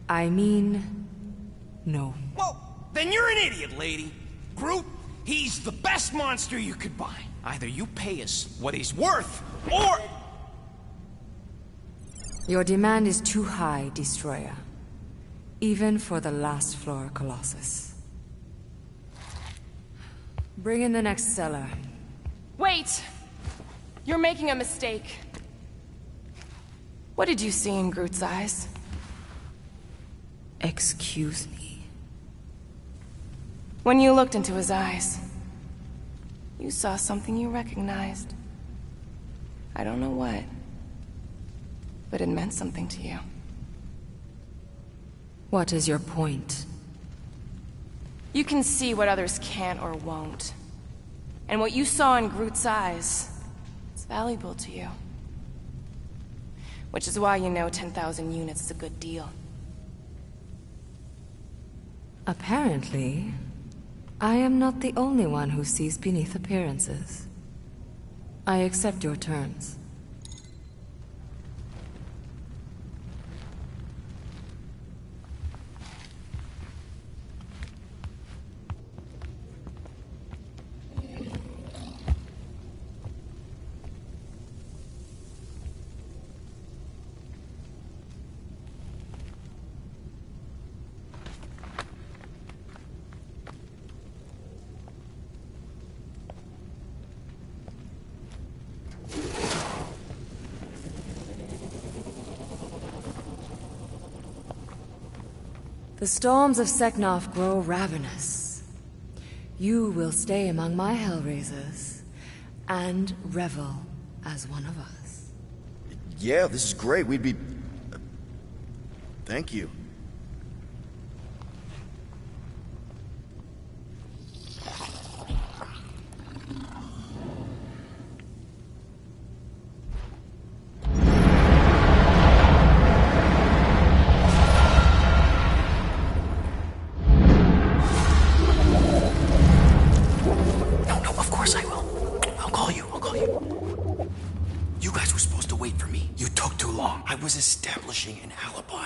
I mean, no. Well, then you're an idiot, lady. Groot, he's the best monster you could buy. Either you pay us what he's worth, or... Your demand is too high, Destroyer. Even for the last Flora Colossus. Bring in the next seller. Wait! You're making a mistake. What did you see in Groot's eyes? Excuse me? When you looked into his eyes, you saw something you recognized. I don't know what, but it meant something to you. What is your point? You can see what others can't or won't. And what you saw in Groot's eyes, it's valuable to you. Which is why you know 10,000 units is a good deal. Apparently, I am not the only one who sees beneath appearances. I accept your terms. The storms of Seknarf grow ravenous. You will stay among my Hellraisers and revel as one of us. Yeah, this is great. We'd be... Thank you.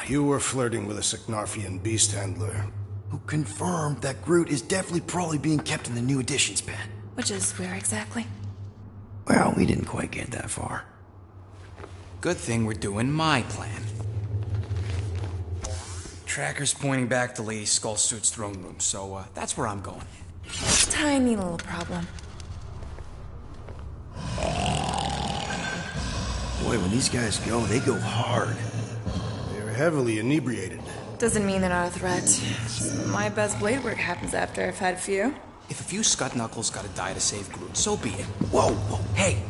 You were flirting with a Seknarfian beast handler. Who confirmed that Groot is definitely probably being kept in the new editions pen. Which is where exactly? Well, we didn't quite get that far. Good thing we're doing my plan. Tracker's pointing back to Lady Skullsuit's throne room, so that's where I'm going. Tiny little problem. Boy, when these guys go, they go hard. They're heavily inebriated. Doesn't mean they're not a threat. My best blade work happens after I've had a few. If a few scut knuckles gotta die to save Groot, so be it. Whoa, whoa, hey!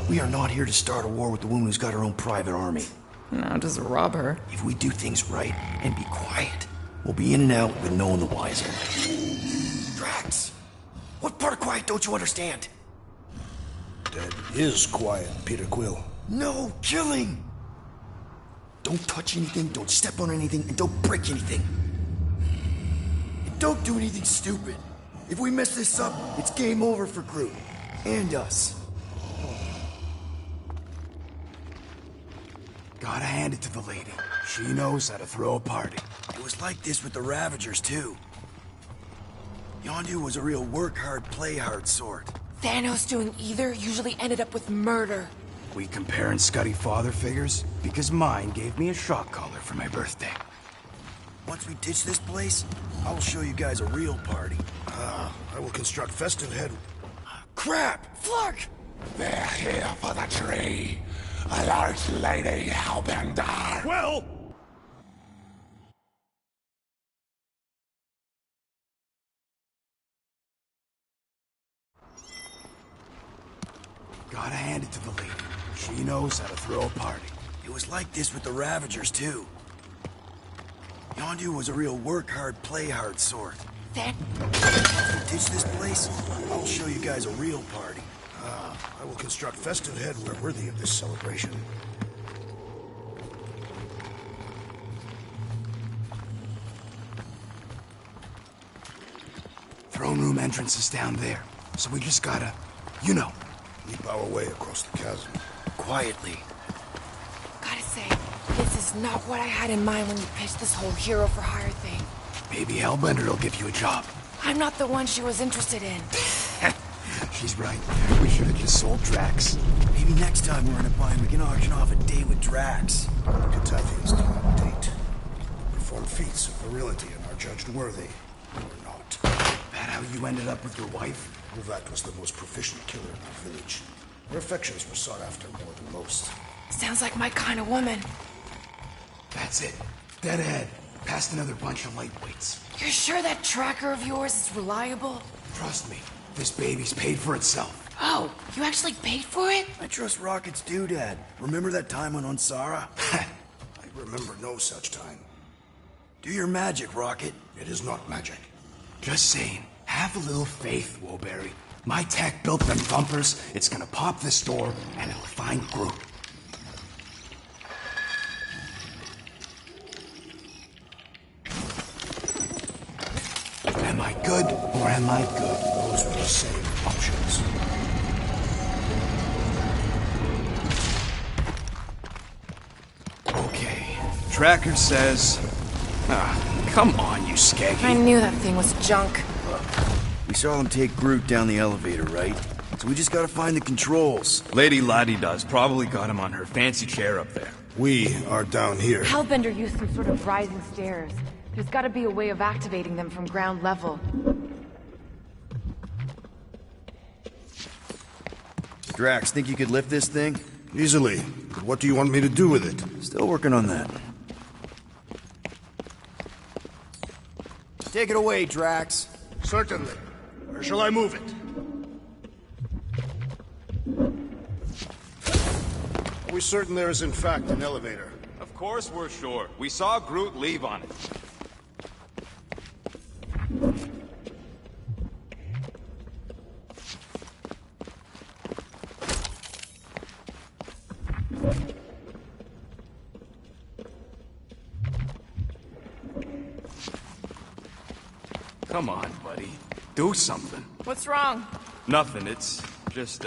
We are not here to start a war with the woman who's got her own private army. No, just rob her. If we do things right and be quiet, we'll be in and out with no one the wiser. Drax! What part of quiet don't you understand? That is quiet, Peter Quill. No killing! Don't touch anything, don't step on anything, and don't break anything. And don't do anything stupid. If we mess this up, it's game over for Groot. And us. Gotta hand it to the lady. She knows how to throw a party. It was like this with the Ravagers, too. Yondu was a real work-hard, play-hard sort. Thanos doing either usually ended up with murder. We comparing Scuddy father figures? Because mine gave me a shock collar for my birthday. Once we ditch this place, I will show you guys a real party. I will construct festive head. Crap! Flark! They're here for the tree. A large lady Hellbender. Well! Gotta hand it to the lady. She knows how to throw a party. It was like this with the Ravagers, too. Yondu was a real work-hard, play-hard sort. Then? If we ditch this place, I'll show you guys a real party. I will construct festive headwear worthy of this celebration. Throne room entrance is down there, so we just gotta, you know, leap our way across the chasm. Quietly. Gotta say, this is not what I had in mind when you pitched this whole hero-for-hire thing. Maybe Hellbender will give you a job. I'm not the one she was interested in. She's right. We should have just sold Drax. Maybe next time we're in a bind, we can auction off a date with Drax. The Catathians do not date. Perform feats of virility and are judged worthy, or not. That how you ended up with your wife? Uvat was the most proficient killer in our village. Her affections were sought after more than most. Sounds like my kind of woman. That's it. Dead ahead. Past another bunch of lightweights. You're sure that tracker of yours is reliable? Trust me. This baby's paid for itself. Oh, you actually paid for it? I trust Rocket's doodad. Remember that time on Unsara? I remember no such time. Do your magic, Rocket. It is not magic. Just saying. Have a little faith, Woolberry. My tech built them thumpers. It's gonna pop this door, and it'll find Groot. Am I good, or am I good? Those were the same options. Okay. Tracker says... come on, you skaggy. I knew that thing was junk. We saw them take Groot down the elevator, right? So we just gotta find the controls. Lady Lottie does. Probably got him on her fancy chair up there. We are down here. Hellbender used some sort of rising stairs. There's gotta be a way of activating them from ground level. Drax, think you could lift this thing? Easily. But what do you want me to do with it? Still working on that. Take it away, Drax. Certainly. Where shall I move it? Are we certain there is in fact an elevator? Of course we're sure. We saw Groot leave on it. Come on, buddy. Do something. What's wrong? Nothing. It's just,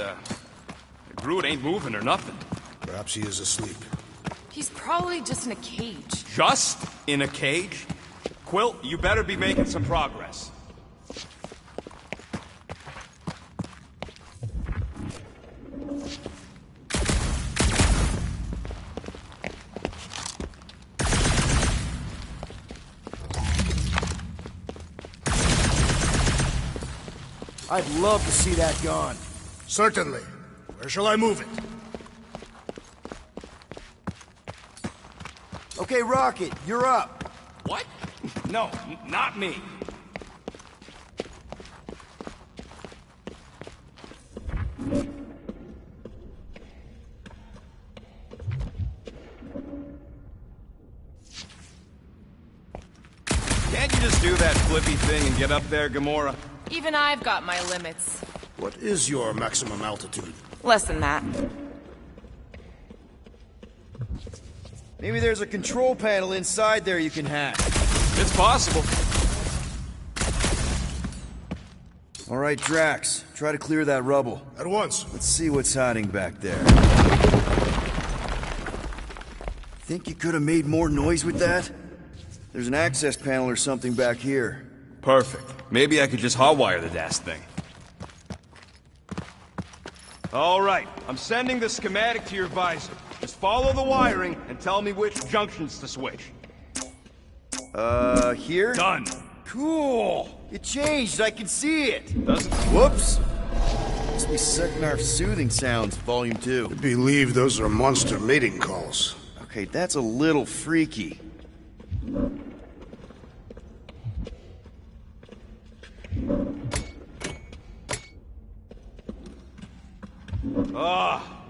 Groot ain't moving or nothing. Perhaps he is asleep. He's probably just in a cage. Just in a cage? Quill, you better be making some progress. I'd love to see that gone. Certainly. Where shall I move it? Okay, Rocket, you're up. What? No, not me. Can't you just do that flippy thing and get up there, Gamora? Even I've got my limits. What is your maximum altitude? Less than that. Maybe there's a control panel inside there you can hack. It's possible. All right, Drax, try to clear that rubble. At once. Let's see what's hiding back there. Think you could have made more noise with that? There's an access panel or something back here. Perfect. Maybe I could just hotwire the dash thing. All right, I'm sending the schematic to your visor. Just follow the wiring and tell me which junctions to switch. Here? Done. Cool! It changed, I can see it! Doesn't... Whoops! Must be Seknarf's soothing sounds, Volume 2. I believe those are monster mating calls. Okay, that's a little freaky.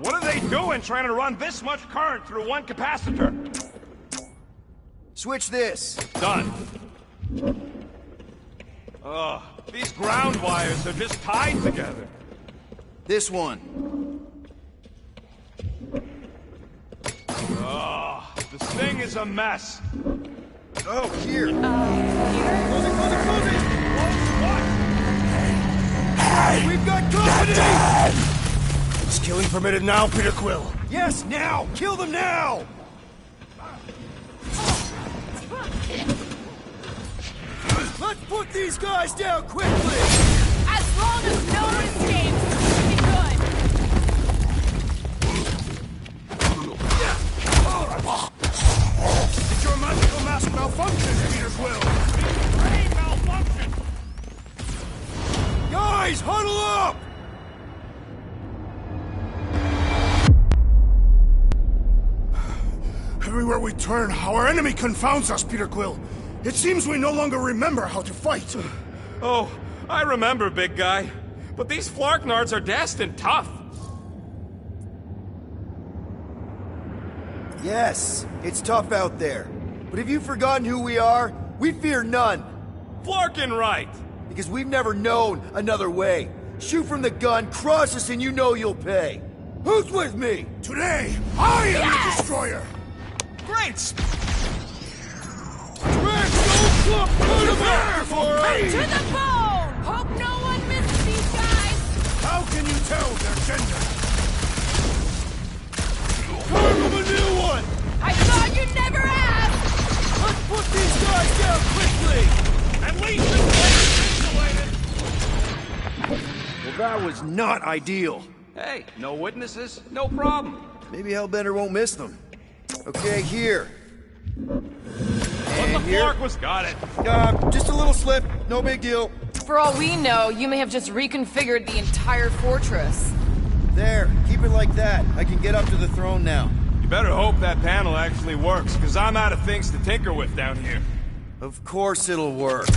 What are they doing trying to run this much current through one capacitor? Switch this. Done. These ground wires are just tied together. This one. This thing is a mess. Oh, here. Here? Close it, close it, close it! What? We've got company! Is killing permitted now, Peter Quill? Yes, now! Kill them now! Let's put these guys down quickly! As long as no one escapes, we'll be good. Did your magical mask malfunction, Peter Quill? Brain malfunction! Guys, huddle up! Everywhere we turn, our enemy confounds us, Peter Quill. It seems we no longer remember how to fight. Oh, I remember, big guy. But these Flarknards are destined tough. Yes, it's tough out there. But have you forgotten who we are? We fear none. Flarkin right. Because we've never known another way. Shoot from the gun, cross us, and you know you'll pay. Who's with me? Today, I am the Destroyer. Great! To the bone! Hope no one misses these guys! How can you tell their gender? Carve them a new one! I thought you'd never ask! Let's put these guys down quickly! At least this place is insulated! Well, that was not ideal. Hey, no witnesses, no problem. Maybe Hellbender won't miss them. Okay, here. What the Flark was... Got it. Just a little slip. No big deal. For all we know, you may have just reconfigured the entire fortress. There. Keep it like that. I can get up to the throne now. You better hope that panel actually works, because I'm out of things to tinker with down here. Of course it'll work.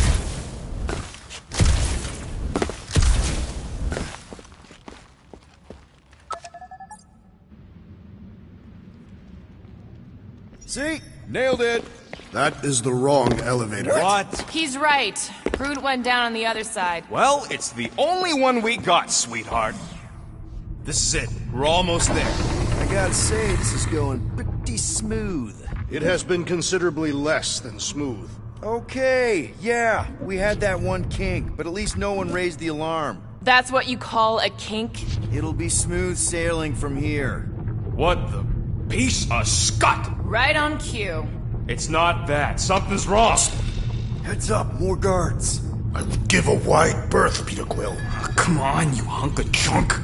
See? Nailed it. That is the wrong elevator. What? He's right. Groot went down on the other side. Well, it's the only one we got, sweetheart. This is it. We're almost there. I gotta say, this is going pretty smooth. It has been considerably less than smooth. Okay, yeah, we had that one kink, but at least no one raised the alarm. That's what you call a kink? It'll be smooth sailing from here. What the piece of scut? Right on cue. It's not that. Something's wrong. Heads up, more guards. I would give a wide berth, Peter Quill. Oh, come on, you hunk of junk.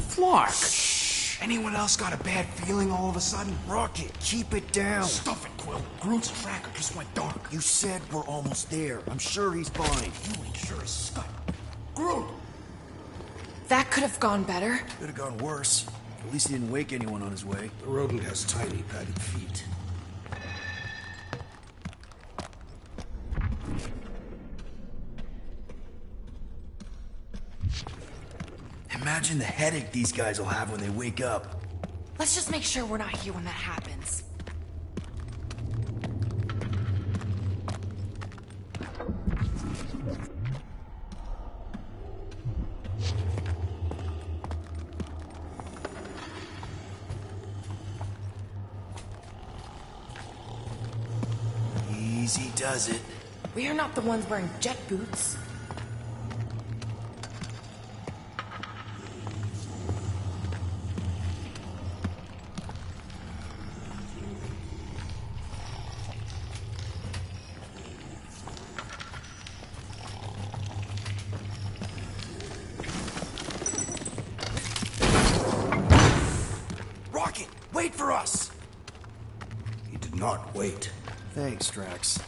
Flark. Shh. Anyone else got a bad feeling all of a sudden? Rocket, keep it down. Stuff it, Quill. Groot's tracker just went dark. You said we're almost there. I'm sure he's fine. You ain't sure as scut. Groot! That could have gone better. Could have gone worse. At least he didn't wake anyone on his way. The rodent has tiny, padded feet. Imagine the headache these guys will have when they wake up. Let's just make sure we're not here when that happens. Easy does it. We are not the ones wearing jet boots. Rocket, wait for us! He did not wait. Thanks, Drax.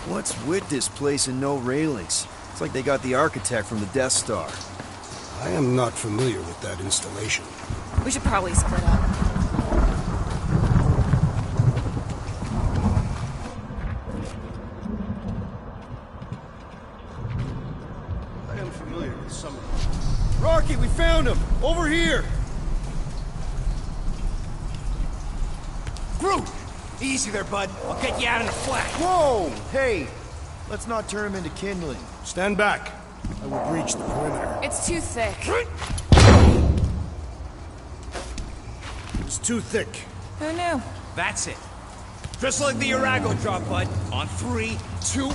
What's with this place and no railings? It's like they got the architect from the Death Star. I am not familiar with that installation. We should probably split up. I am familiar with some of them. Rocky, we found him! Over here! Groot! Easy there, bud. I'll get you out in a flash. Whoa! Hey! Let's not turn him into kindling. Stand back. I will breach the perimeter. It's too thick. It's too thick. Who knew? That's it. Just like the Arago drop, bud. On 3, 2...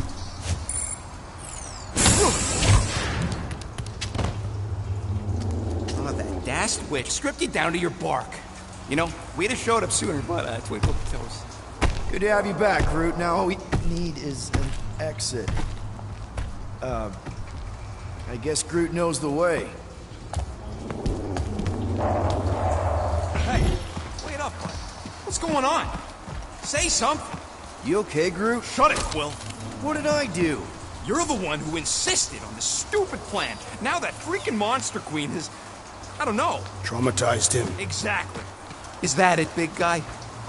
Oh, that dashed witch stripped you down to your bark. You know, we'd have showed up sooner, but twinkle toes. Good to have you back, Groot. Now all we need is an exit. I guess Groot knows the way. Hey, wait up, bud. What's going on? Say something. You okay, Groot? Shut it, Quill. What did I do? You're the one who insisted on this stupid plan. Now that freaking Monster Queen has... I don't know. Traumatized him. Exactly. Is that it, big guy?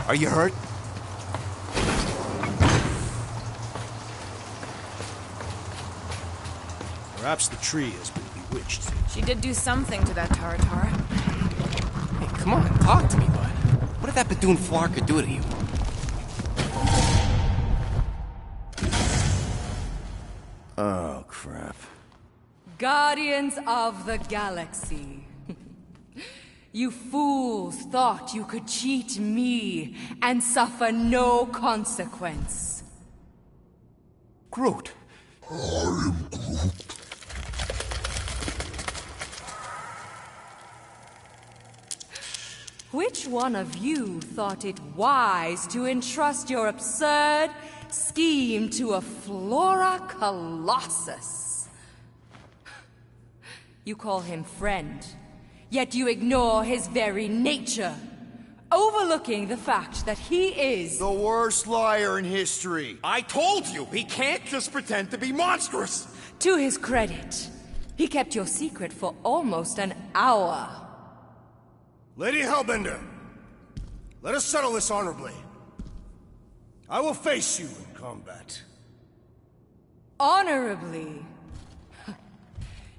Are you hurt? Perhaps the tree has been bewitched. She did do something to that Tara. Hey, come on, talk to me, bud. What did that Badoon Flarka do to you? Oh, crap. Guardians of the Galaxy. You fools thought you could cheat me and suffer no consequence. Groot. I am Groot. Which one of you thought it wise to entrust your absurd scheme to a Flora Colossus? You call him friend, yet you ignore his very nature, overlooking the fact that he is the worst liar in history. I told you, he can't just pretend to be monstrous. To his credit, he kept your secret for almost an hour. Lady Hellbender, let us settle this honorably. I will face you in combat. Honorably?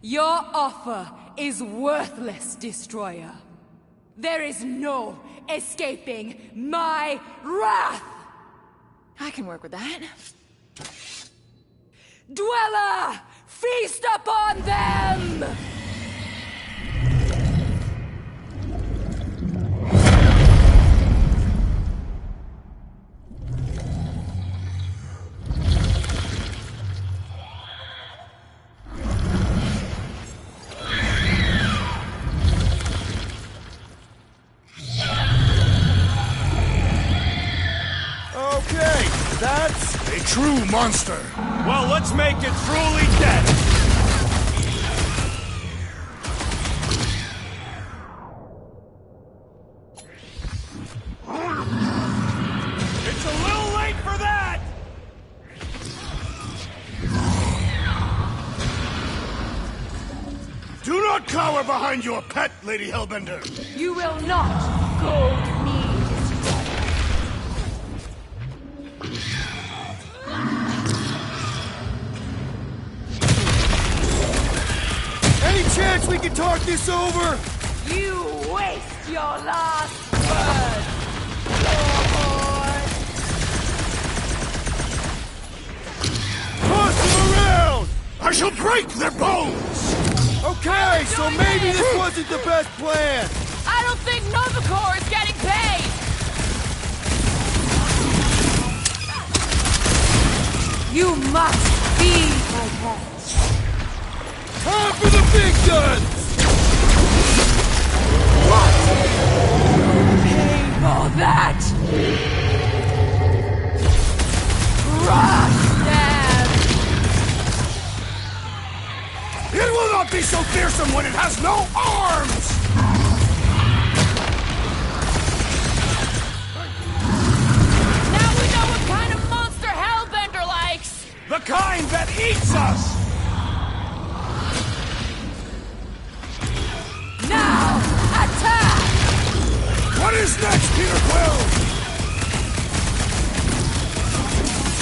Your offer is worthless, Destroyer. There is no escaping my wrath! I can work with that. Dweller! Feast upon them! Okay, that's a true monster. Well, let's make it truly dead. It's a little late for that! power behind your pet, Lady Hellbender? You will not go me. Any chance we can talk this over? You waste your last word, Lord. Toss them around! I shall break their bones! Okay, so maybe this wasn't the best plan. I don't think Novacor is getting paid! You must be my pet. Time for the big guns! What? Pay for that! Crush them! It will not be so fearsome when it has no arms! Now we know what kind of monster Hellbender likes! The kind that eats us! Now, attack! What is next, Peter Quill?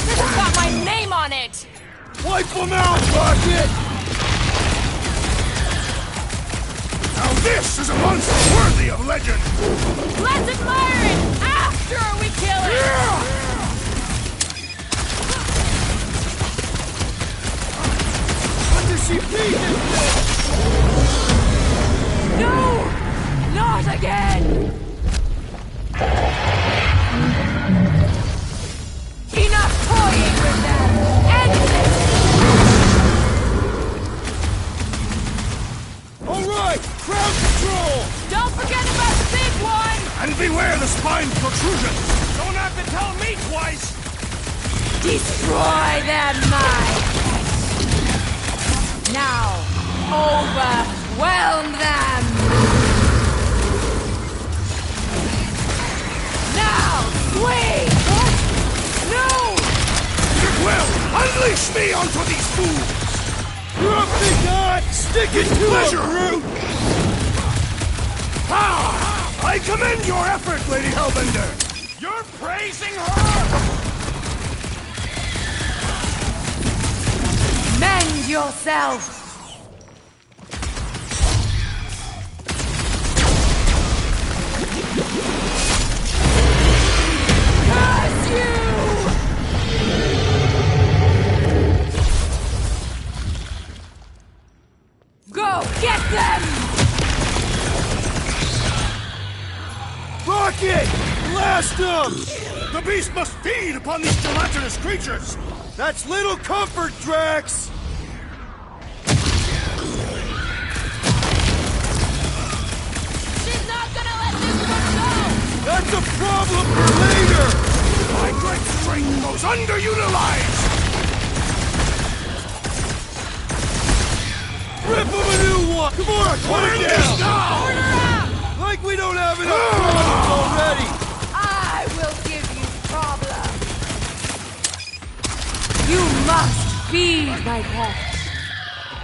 This has got my name on it! Wipe them out, Rocket! Now this is a monster worthy of legend! Let's admire it after we kill it! What does she feed this? No! Not again! Enough toying with them! End this! Alright, crowd control! Don't forget about the big one! And beware the spine protrusion! Don't have to tell me twice! Destroy them, my pet! Now, overwhelm them! Now, wait! What? No! Peter Quill, unleash me onto these fools! Drop the gun! Stick it to Pleasure, him! Root! Ah! I commend your effort, Lady Hellbender! You're praising her! Mend yourself! Curse you! Go get them! Rocket! Blast them! The beast must feed upon these gelatinous creatures! That's little comfort, Drax! She's not gonna let this one go! That's a problem for later! My great strength goes underutilized! Rip him a new one! Come on, put it down! Now! Order up! Like we don't have enough problems already! I will give you problems! You must feed my pet!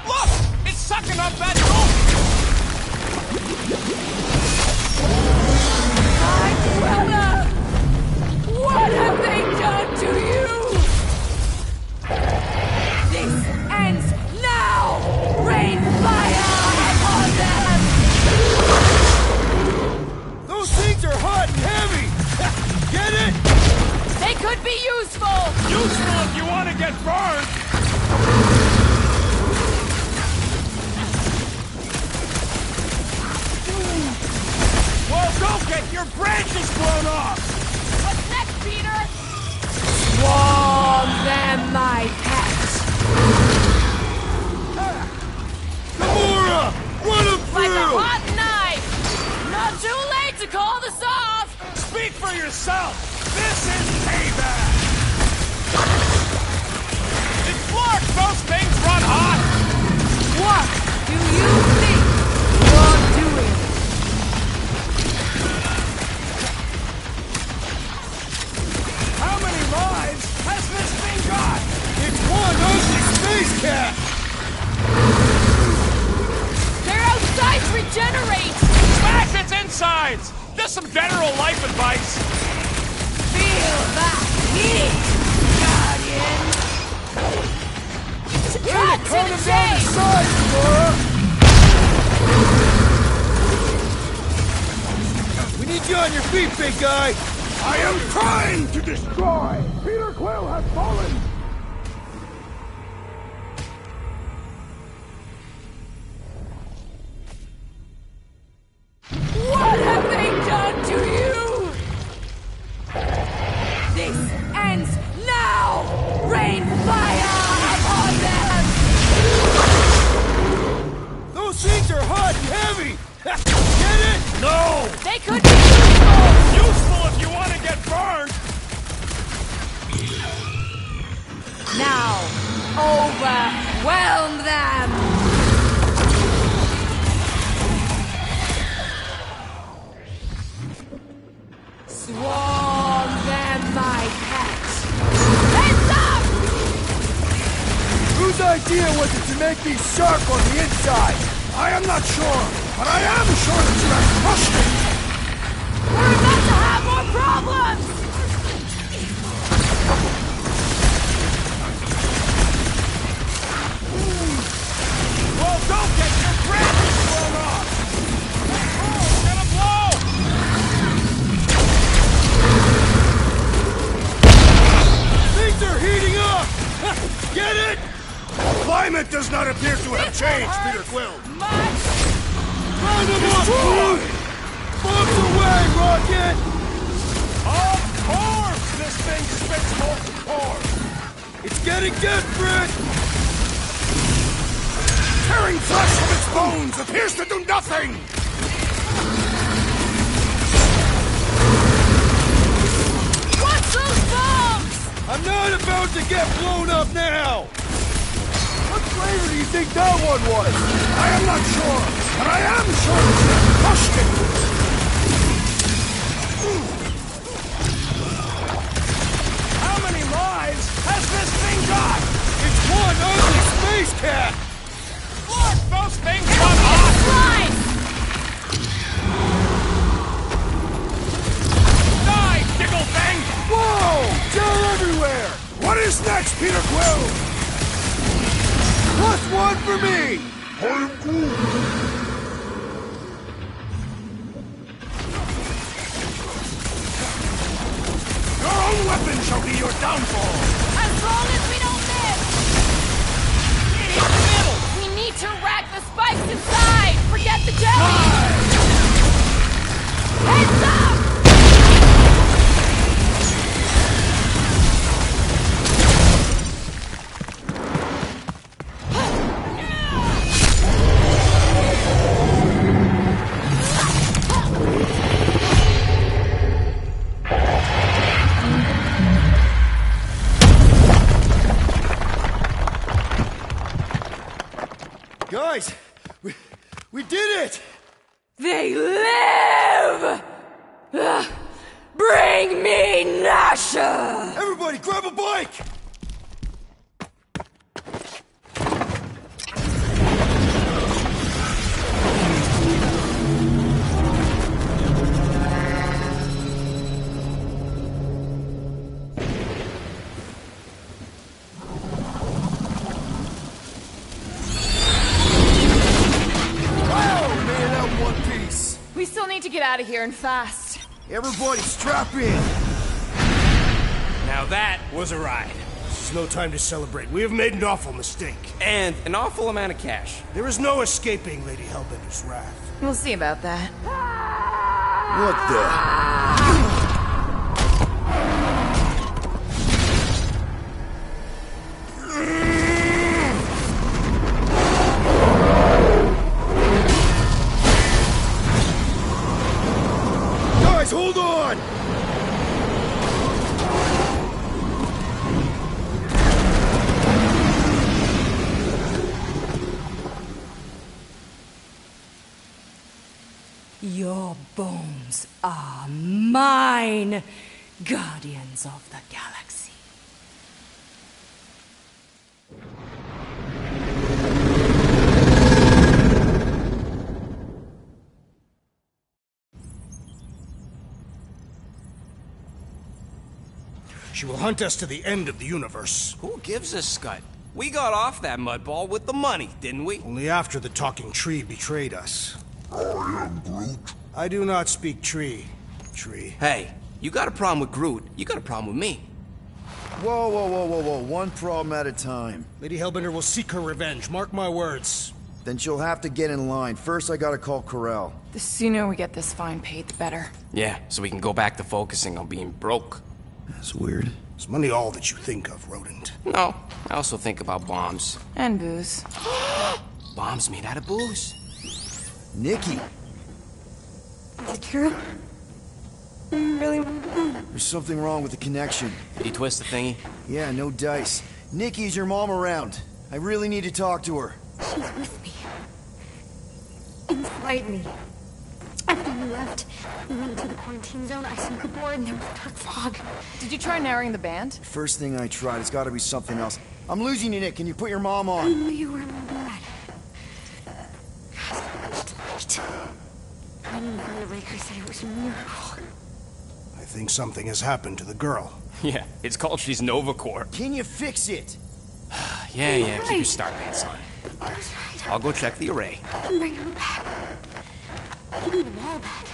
Look! It's sucking up that rope! My brother! What have they done to you? This ends now! Rain fire upon them! Those things are hot and heavy! Get it? They could be useful! Useful if you want to get burned! Well, don't get your branches blown off! What's next, Peter? Swarm them, my pet! Gamora! Run him through! Like a hot knife! Not too late to call this off! Speak for yourself! This is payback! Did Clark those things run hot? What do you think you're doing? How many lives has this thing got? It's one ugly space cat! They're outside some general life advice? Feel that heat, Guardian! Cut to the chase! We need you on your feet, big guy! I am trying to destroy! Peter Quill has fallen! What have they done to you? This ends now! Rain fire upon them! Those things are hot and heavy! Get it? No! They could be useful! Useful if you want to get burned! Now, overwhelm them! Swarm them, my pet! Heads up! Whose idea was it to make me sharp on the inside? I am not sure, but I am sure that you have crushed it! We're about to have more problems! Well, don't get your branches blown off! Oh, gonna blow! Things are heating up! Get it? The climate does not appear to have changed, Peter Quill. Much! Round them up, dude! Bombs away, Rocket! Of course! This thing spits molten core! It's getting desperate! Tearing flesh from its bones appears to do nothing! What's those bombs? I'm not about to get blown up now! What flavor do you think that one was? I am not sure, but I am sure that you have crushed it! How many lives has this thing got? It's one ugly space cat! Look, those things run hot! Slime! Die, tickle thing! Whoa! Gel everywhere! What is next, Peter Quill? +1 for me! I'm cool. Your own weapon shall be your downfall! As long as we don't miss! In the middle! We need to rack the spikes inside! Forget the jelly! Heads up! Guys, we did it! They live! Bring me Nasha! Everybody, grab a bike! We still need to get out of here and fast. Everybody strap in! Now that was a ride. This is no time to celebrate. We have made an awful mistake. And an awful amount of cash. There is no escaping Lady Hellbender's wrath. We'll see about that. What the? Guys, hold on! Your bones are mine, Guardians of the Galaxy. She will hunt us to the end of the universe. Who gives a scut? We got off that mudball with the money, didn't we? Only after the talking tree betrayed us. I am Groot. I do not speak tree. Hey, you got a problem with Groot, you got a problem with me. Whoa, whoa, whoa, whoa, whoa. One problem at a time. Lady Hellbender will seek her revenge, mark my words. Then she'll have to get in line. First, I gotta call Corel. The sooner we get this fine paid, the better. Yeah, so we can go back to focusing on being broke. That's weird. Is money all that you think of, rodent? No, I also think about bombs. And booze. Bombs made out of booze. Nikki! Is it true? Really? There's something wrong with the connection. Did you twist the thingy? Yeah, no dice. Nikki, is your mom around? I really need to talk to her. She's with me. Inside me. After you left, we went into the quarantine zone. I sent the board and there was dark fog. Did you try narrowing the band? First thing I tried, it's gotta be something else. I'm losing you, Nick. Can you put your mom I on? knew you were my dad. Tonight. Running from the Raker said it was a miracle. I think something has happened to the girl. Yeah, it's called she's Novacore. Can you fix it? Yeah, keep your star pants on. That's right. I'll go check the array. Bring her back. Give me them all back.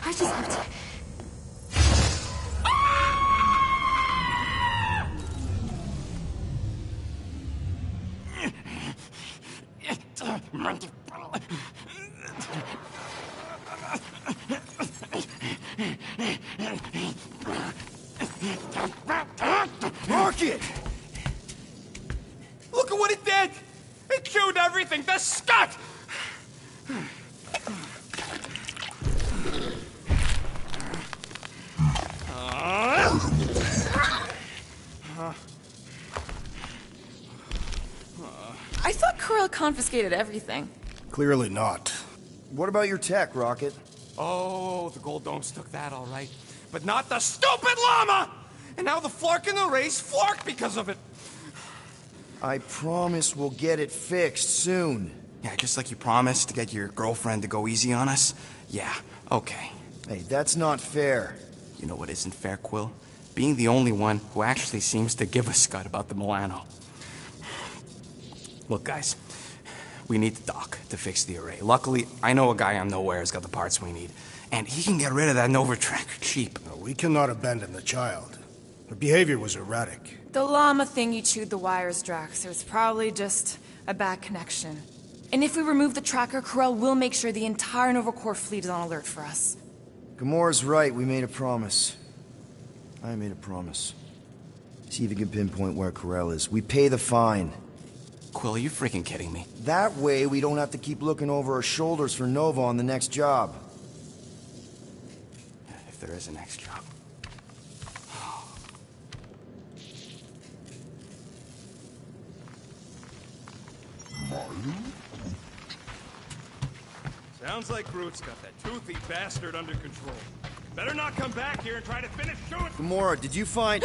I just have to... Rocket! Look at what it did! It chewed everything! The scut! I thought Corel confiscated everything. Clearly not. What about your tech, Rocket? Oh, the gold domes took that all right. But not the stupid llama! And now the Flark in the race flark because of it. I promise we'll get it fixed soon. Yeah, just like you promised to get your girlfriend to go easy on us? Yeah, okay. Hey, that's not fair. You know what isn't fair, Quill? Being the only one who actually seems to give a scut about the Milano. Look, guys, we need the doc to fix the array. Luckily, I know a guy on Nowhere has got the parts we need. And he can get rid of that Nova tracker cheap. No, we cannot abandon the child. Her behavior was erratic. The llama thing you chewed the wires, Drax. It was probably just a bad connection. And if we remove the tracker, Corel will make sure the entire Nova Corps fleet is on alert for us. Gamora's right, we made a promise. I made a promise. See if you can pinpoint where Corel is. We pay the fine. Quill, are you freaking kidding me? That way, we don't have to keep looking over our shoulders for Nova on the next job. If there is a next job. Sounds like Groot's got that toothy bastard under control. Better not come back here and try to finish shooting. Gamora, did you find...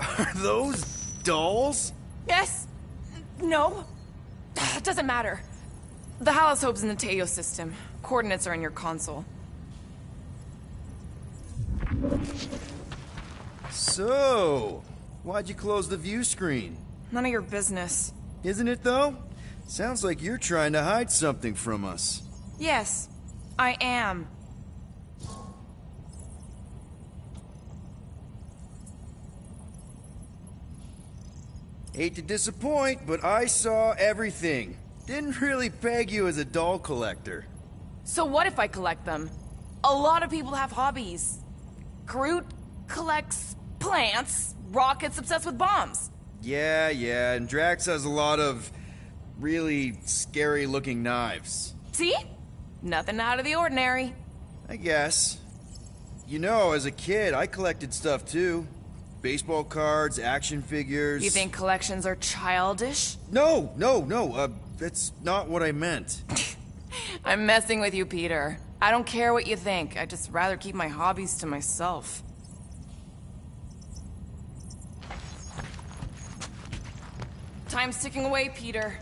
Are those dolls? Yes. No. It doesn't matter. The Hallis Hope's in the Teo system. Coordinates are in your console. So, why'd you close the view screen? None of your business. Isn't it, though? Sounds like you're trying to hide something from us. Yes, I am. Hate to disappoint, but I saw everything. Didn't really peg you as a doll collector. So what if I collect them? A lot of people have hobbies. Groot collects plants, Rocket's obsessed with bombs. Yeah, and Drax has a lot of really scary-looking knives. See? Nothing out of the ordinary. I guess. You know, as a kid, I collected stuff too. Baseball cards, action figures... You think collections are childish? No, that's not what I meant. I'm messing with you, Peter. I don't care what you think. I'd just rather keep my hobbies to myself. Time's ticking away, Peter.